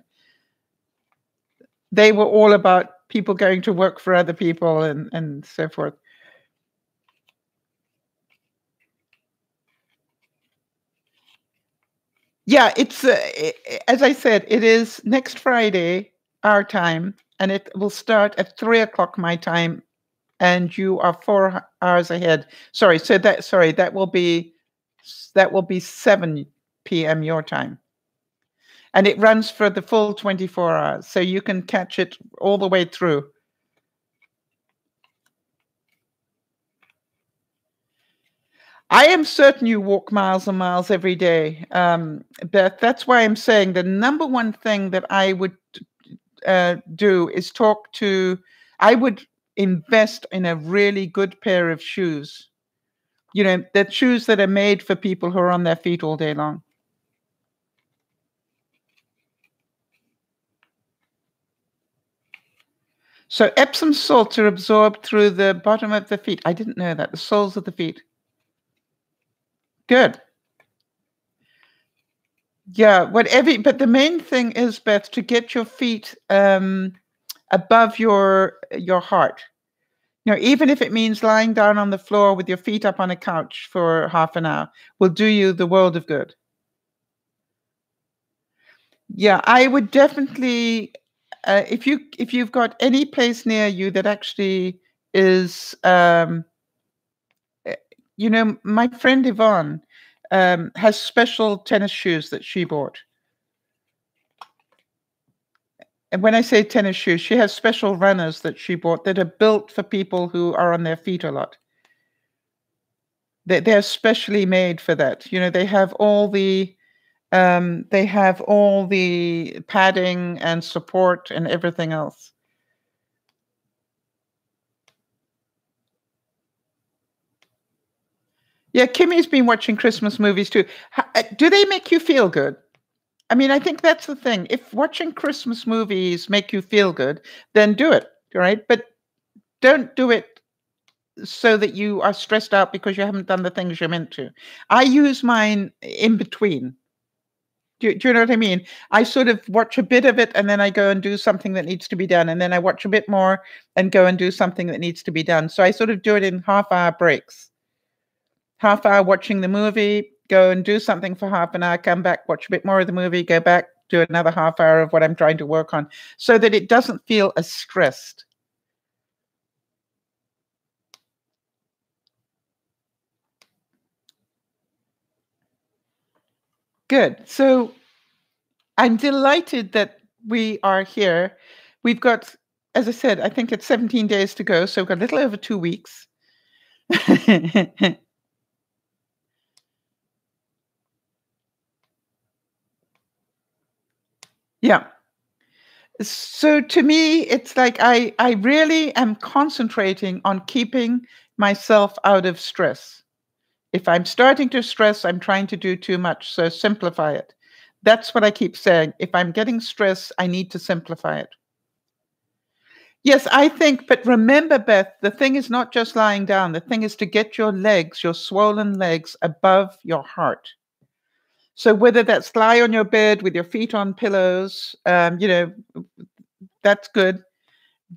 They were all about people going to work for other people and so forth. Yeah, it's as I said, it is next Friday our time, and it will start at 3 o'clock my time, and you are 4 hours ahead. Sorry, that will be 7 p.m. your time, and it runs for the full 24 hours, so you can catch it all the way through. I am certain you walk miles and miles every day, Beth. That's why I'm saying the number one thing that I would do is talk to. I would invest in a really good pair of shoes. You know, the shoes that are made for people who are on their feet all day long. So Epsom salts are absorbed through the bottom of the feet. I didn't know that. The soles of the feet. Good. Yeah, whatever. But the main thing is, Beth, to get your feet above your heart. You know, even if it means lying down on the floor with your feet up on a couch for half an hour, will do you the world of good. Yeah, I would definitely, if you've got any place near you that actually is, eh, you know, my friend Yvonne has special tennis shoes that she bought. And when I say tennis shoes, she has special runners that she bought that are built for people who are on their feet a lot. They're specially made for that. You know, they have all the padding and support and everything else. Yeah, Kimmy's been watching Christmas movies too. Do they make you feel good? I mean, I think that's the thing. If watching Christmas movies make you feel good, then do it, right? But don't do it so that you are stressed out because you haven't done the things you're meant to. I use mine in between. Do you know what I mean? I sort of watch a bit of it and then I go and do something that needs to be done. And then I watch a bit more and go and do something that needs to be done. So I sort of do it in half-hour breaks. Half hour watching the movie, go and do something for half an hour, come back, watch a bit more of the movie, go back, do another half hour of what I'm trying to work on so that it doesn't feel as stressed. Good. So I'm delighted that we are here. We've got, as I said, I think it's 17 days to go. So we've got a little over 2 weeks. Yeah. So to me, it's like I really am concentrating on keeping myself out of stress. If I'm starting to stress, I'm trying to do too much. So simplify it. That's what I keep saying. If I'm getting stressed, I need to simplify it. Yes, I think, but remember, Beth, the thing is not just lying down. The thing is to get your legs, your swollen legs, above your heart. So whether that's lie on your bed with your feet on pillows, that's good.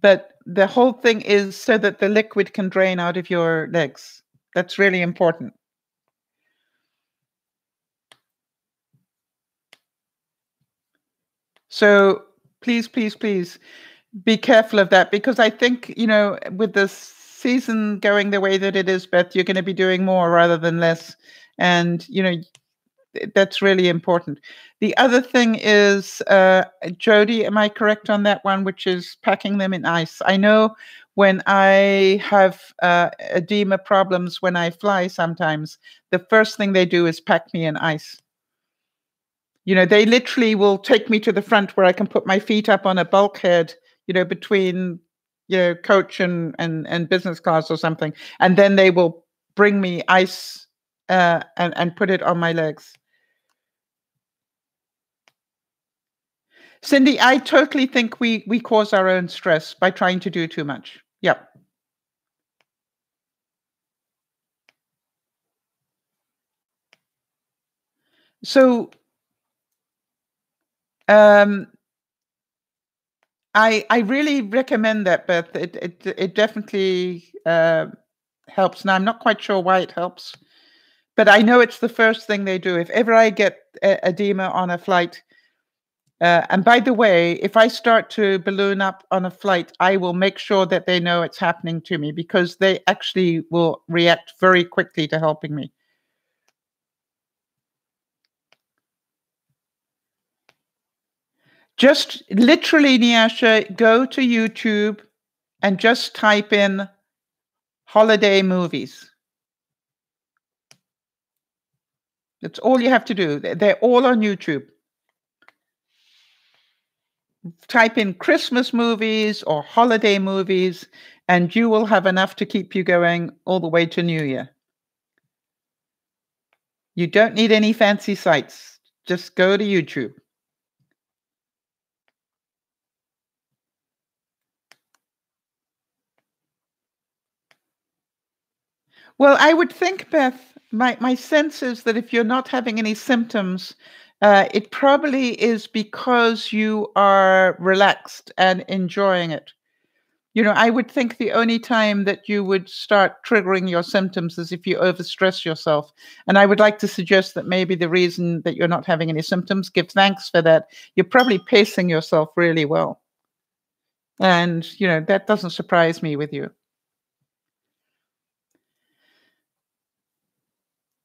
But the whole thing is so that the liquid can drain out of your legs. That's really important. So please, please, please be careful of that because I think, with the season going the way that it is, Beth, you're going to be doing more rather than less. And, that's really important. The other thing is, Jody, am I correct on that one, which is packing them in ice? I know when I have edema problems when I fly sometimes, the first thing they do is pack me in ice. They literally will take me to the front where I can put my feet up on a bulkhead, between, coach and business class or something. And then they will bring me ice and put it on my legs. Cindy, I totally think we cause our own stress by trying to do too much. Yep. So um, I really recommend that, Beth. It definitely helps. Now I'm not quite sure why it helps, but I know it's the first thing they do. If ever I get edema on a flight. And by the way, if I start to balloon up on a flight, I will make sure that they know it's happening to me, because they actually will react very quickly to helping me. Just literally, Nyasha, go to YouTube and just type in holiday movies. That's all you have to do. They're all on YouTube. Type in Christmas movies or holiday movies, and you will have enough to keep you going all the way to New Year. You don't need any fancy sites. Just go to YouTube. Well, I would think, Beth, my sense is that if you're not having any symptoms, it probably is because you are relaxed and enjoying it. You know, I would think the only time that you would start triggering your symptoms is if you overstress yourself. And I would like to suggest that maybe the reason that you're not having any symptoms, give thanks for that. You're probably pacing yourself really well. And, you know, that doesn't surprise me with you.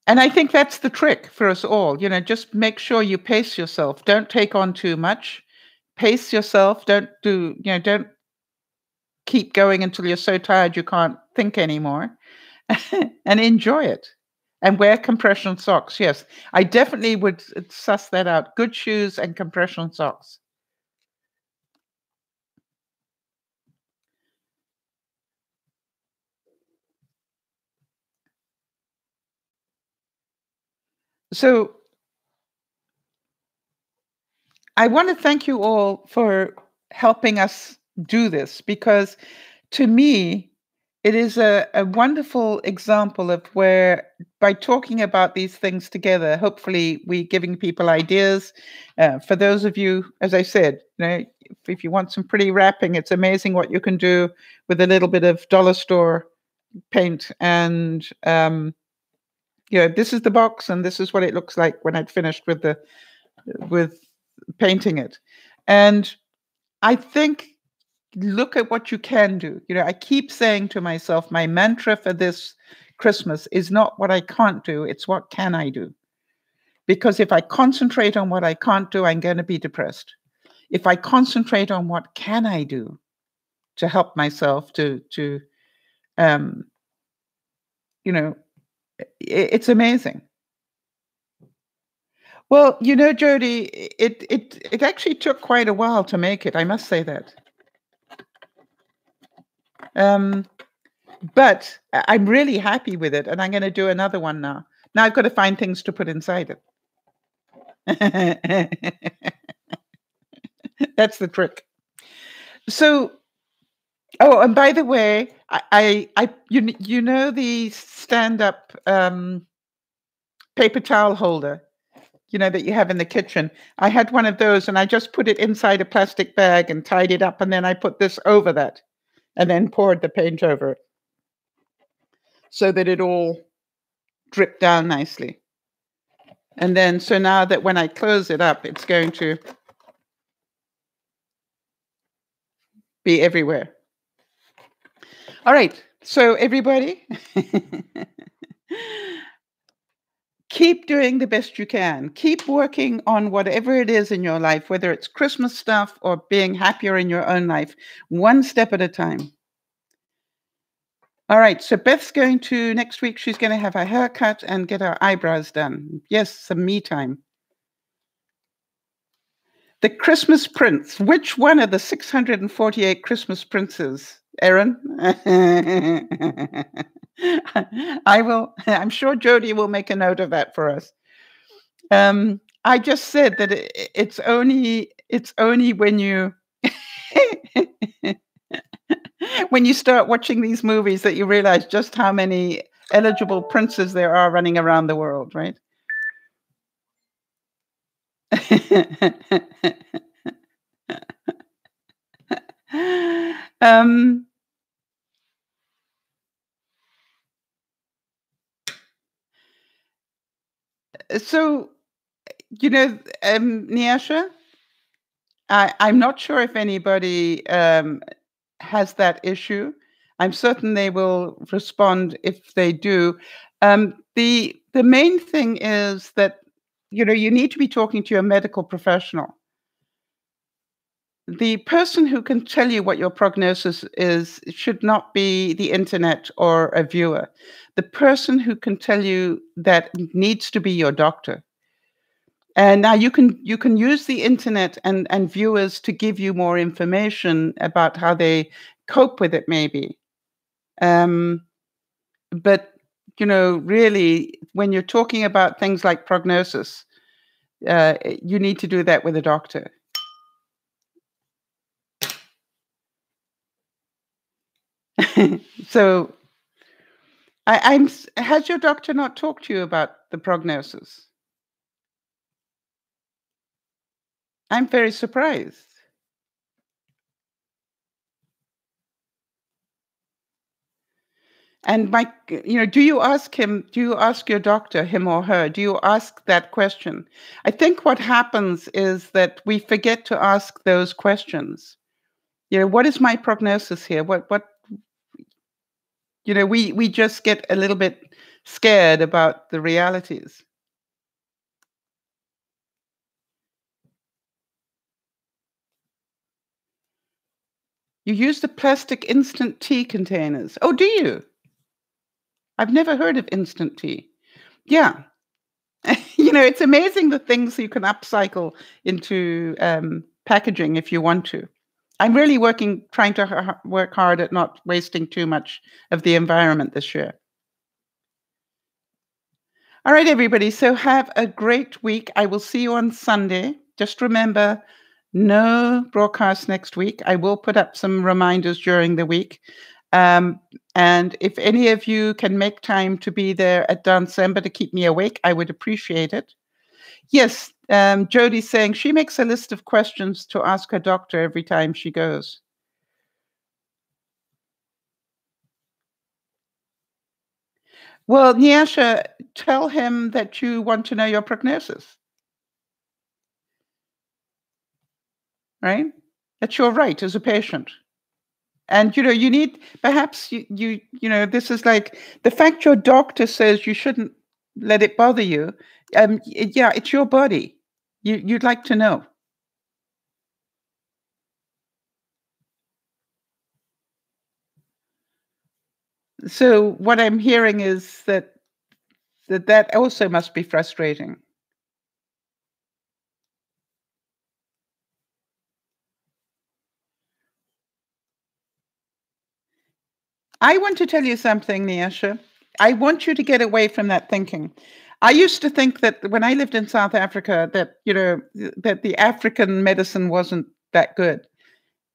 And I think that's the trick for us all. You know, just make sure you pace yourself. Don't take on too much. Pace yourself. Don't keep going until you're so tired you can't think anymore. And enjoy it. And wear compression socks. Yes, I definitely would suss that out. Good shoes and compression socks. So I want to thank you all for helping us do this, because to me, it is a wonderful example of where, by talking about these things together, hopefully we're giving people ideas. For those of you, as I said, you know, if you want some pretty wrapping, it's amazing what you can do with a little bit of dollar store paint. And this is the box, and this is what it looks like when I'd finished with painting it. And I think, look at what you can do. You know, I keep saying to myself, my mantra for this Christmas is not what I can't do, it's what can I do. Because if I concentrate on what I can't do, I'm going to be depressed. If I concentrate on what can I do to help myself to it's amazing. Well, you know, Jody, it actually took quite a while to make it. I must say that. But I'm really happy with it, and I'm going to do another one now. Now I've got to find things to put inside it. That's the trick. So, oh, and by the way, you know the stand-up paper towel holder, you know, that you have in the kitchen. I had one of those, and I just put it inside a plastic bag and tied it up, and then I put this over that, and then poured the paint over it, so that it all dripped down nicely. And then, so now that when I close it up, it's going to be everywhere. All right. So everybody, keep doing the best you can. Keep working on whatever it is in your life, whether it's Christmas stuff or being happier in your own life, one step at a time. All right. So Beth's going to, next week, she's going to have her hair cut and get her eyebrows done. Yes, some me time. The Christmas Prince. Which one of the 648 Christmas princes, Erin? I'm sure Jody will make a note of that for us. I just said that it's only when you when you start watching these movies that you realize just how many eligible princes there are running around the world, right? So Nyasha, I'm not sure if anybody has that issue. I'm certain they will respond if they do. The main thing is that you need to be talking to your medical professional. The person who can tell you what your prognosis is should not be the internet or a viewer. The person who can tell you that needs to be your doctor. And now you can use the internet and viewers to give you more information about how they cope with it, maybe. Um, but really, when you're talking about things like prognosis, you need to do that with a doctor. So, has your doctor not talked to you about the prognosis? I'm very surprised. And do you ask your doctor, him or her, do you ask that question? I think what happens is that we forget to ask those questions. What is my prognosis here? We just get a little bit scared about the realities. You use the plastic instant tea containers. Oh, do you? I've never heard of instant tea. Yeah. It's amazing the things you can upcycle into packaging if you want to. I'm really trying to work hard at not wasting too much of the environment this year. All right, everybody. So have a great week. I will see you on Sunday. Just remember, no broadcast next week. I will put up some reminders during the week. And if any of you can make time to be there at December to keep me awake, I would appreciate it. Yes, Jody's saying she makes a list of questions to ask her doctor every time she goes. Well, Nyasha, tell him that you want to know your prognosis. Right? That's your right as a patient. And you need perhaps this is like the fact your doctor says you shouldn't let it bother you. Yeah, it's your body. You'd like to know. So what I'm hearing is that also must be frustrating. I want to tell you something, Nyasha. I want you to get away from that thinking. I used to think that when I lived in South Africa that that the African medicine wasn't that good.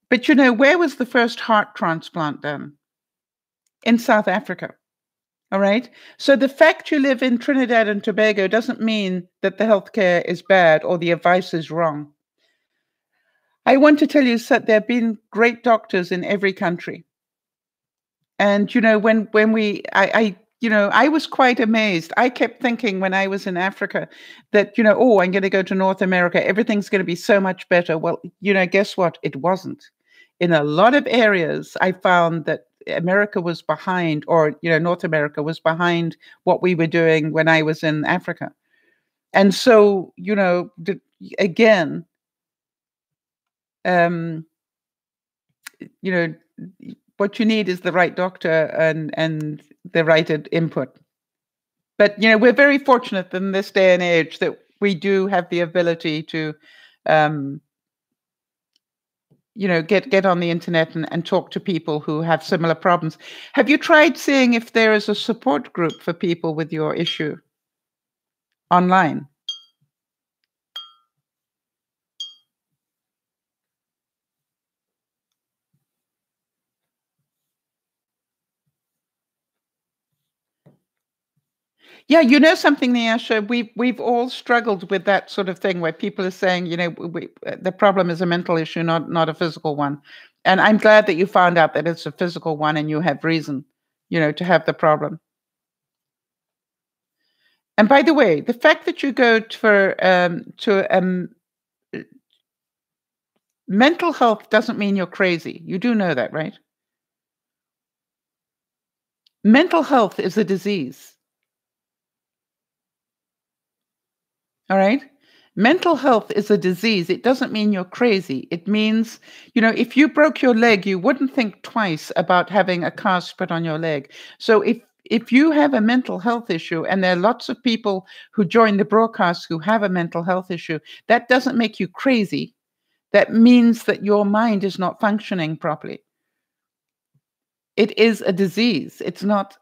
But where was the first heart transplant done? In South Africa. All right. So the fact you live in Trinidad and Tobago doesn't mean that the healthcare is bad or the advice is wrong. I want to tell you that there have been great doctors in every country. And I was quite amazed. I kept thinking when I was in Africa that oh, I'm going to go to North America, everything's going to be so much better. Well, guess what? It wasn't. In a lot of areas, I found that America was behind, or North America was behind what we were doing when I was in Africa. And so, again, what you need is the right doctor and the right input. But we're very fortunate in this day and age that we do have the ability to get on the internet and talk to people who have similar problems. Have you tried seeing if there is a support group for people with your issue online? Yeah, something, Nyasha, we've all struggled with that sort of thing where people are saying, the problem is a mental issue, not a physical one. And I'm glad that you found out that it's a physical one and you have reason, to have the problem. And by the way, the fact that you go mental health doesn't mean you're crazy. You do know that, right? Mental health is a disease. All right? Mental health is a disease. It doesn't mean you're crazy. It means, if you broke your leg, you wouldn't think twice about having a cast put on your leg. So if you have a mental health issue, and there are lots of people who join the broadcast who have a mental health issue, that doesn't make you crazy. That means that your mind is not functioning properly. It is a disease. It's not,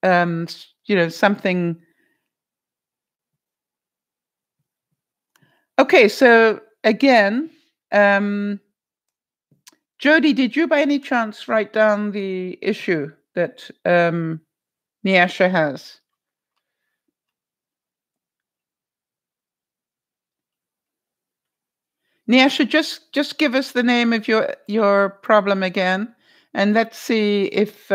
something. Okay, so again, Jody, did you by any chance write down the issue that Nyasha has? Nyasha, just give us the name of your problem again, and let's see if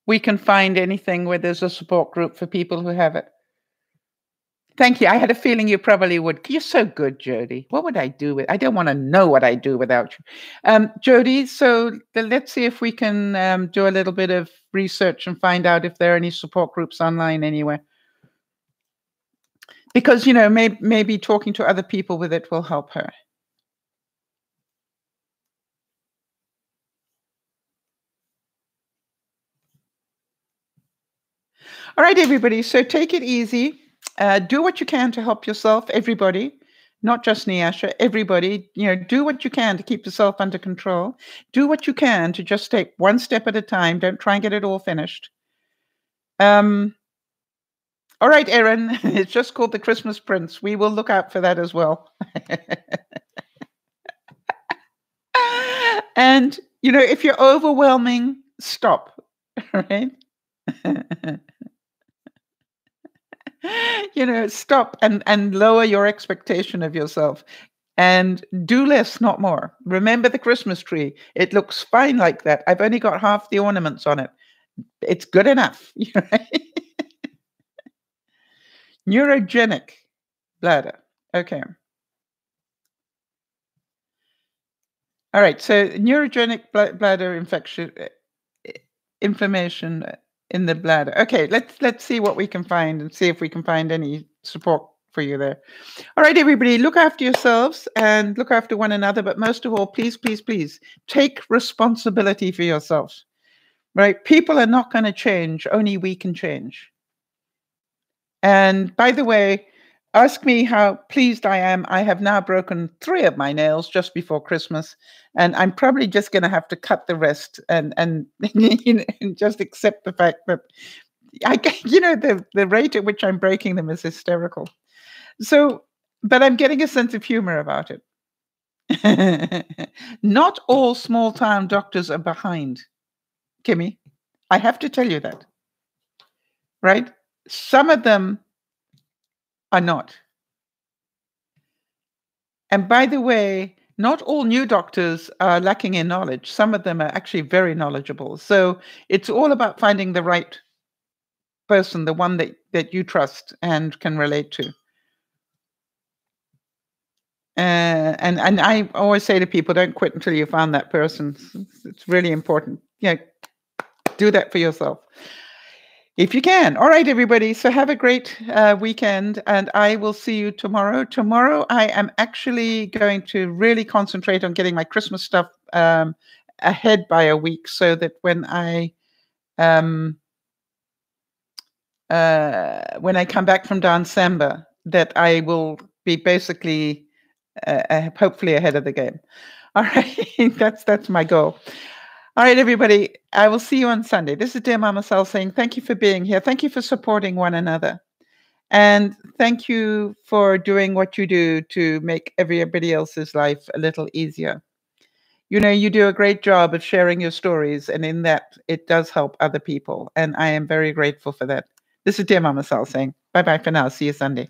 we can find anything where there's a support group for people who have it. Thank you. I had a feeling you probably would. You're so good, Jody. What would I do with? I don't want to know what I do without you, Jody. So let's see if we can do a little bit of research and find out if there are any support groups online anywhere. Because maybe talking to other people with it will help her. All right, everybody. So take it easy. Do what you can to help yourself, everybody, not just Nyasha, everybody, do what you can to keep yourself under control. Do what you can to just take one step at a time. Don't try and get it all finished. All right, Erin, it's just called The Christmas Prince. We will look out for that as well. And, if you're overwhelming, stop, right? Stop and lower your expectation of yourself, and do less, not more. Remember the Christmas tree. It looks fine like that. I've only got half the ornaments on it. It's good enough. Neurogenic bladder. Okay. All right. So neurogenic bladder inflammation in the bladder. Okay, let's see what we can find and see if we can find any support for you there. All right, everybody, look after yourselves and look after one another. But most of all, please, please, please take responsibility for yourselves. Right? People are not going to change. Only we can change. And by the way, ask me how pleased I am. I have now broken 3 of my nails just before Christmas, and I'm probably just going to have to cut the rest and just accept the fact that the rate at which I'm breaking them is hysterical. So, but I'm getting a sense of humor about it. Not all small town doctors are behind, Kimmy. I have to tell you that. Right? Some of them are not. And by the way, not all new doctors are lacking in knowledge. Some of them are actually very knowledgeable. So it's all about finding the right person, the one that you trust and can relate to. And I always say to people, don't quit until you found that person. It's really important. Do that for yourself if you can. All right, everybody. So have a great weekend, and I will see you tomorrow. Tomorrow, I am actually going to really concentrate on getting my Christmas stuff ahead by a week, so that when I come back from December, that I will be basically hopefully ahead of the game. All right, that's my goal. All right, everybody, I will see you on Sunday. This is DearMamaSal saying thank you for being here. Thank you for supporting one another. And thank you for doing what you do to make everybody else's life a little easier. You do a great job of sharing your stories, and in that, it does help other people. And I am very grateful for that. This is DearMamaSal saying bye-bye for now. See you Sunday.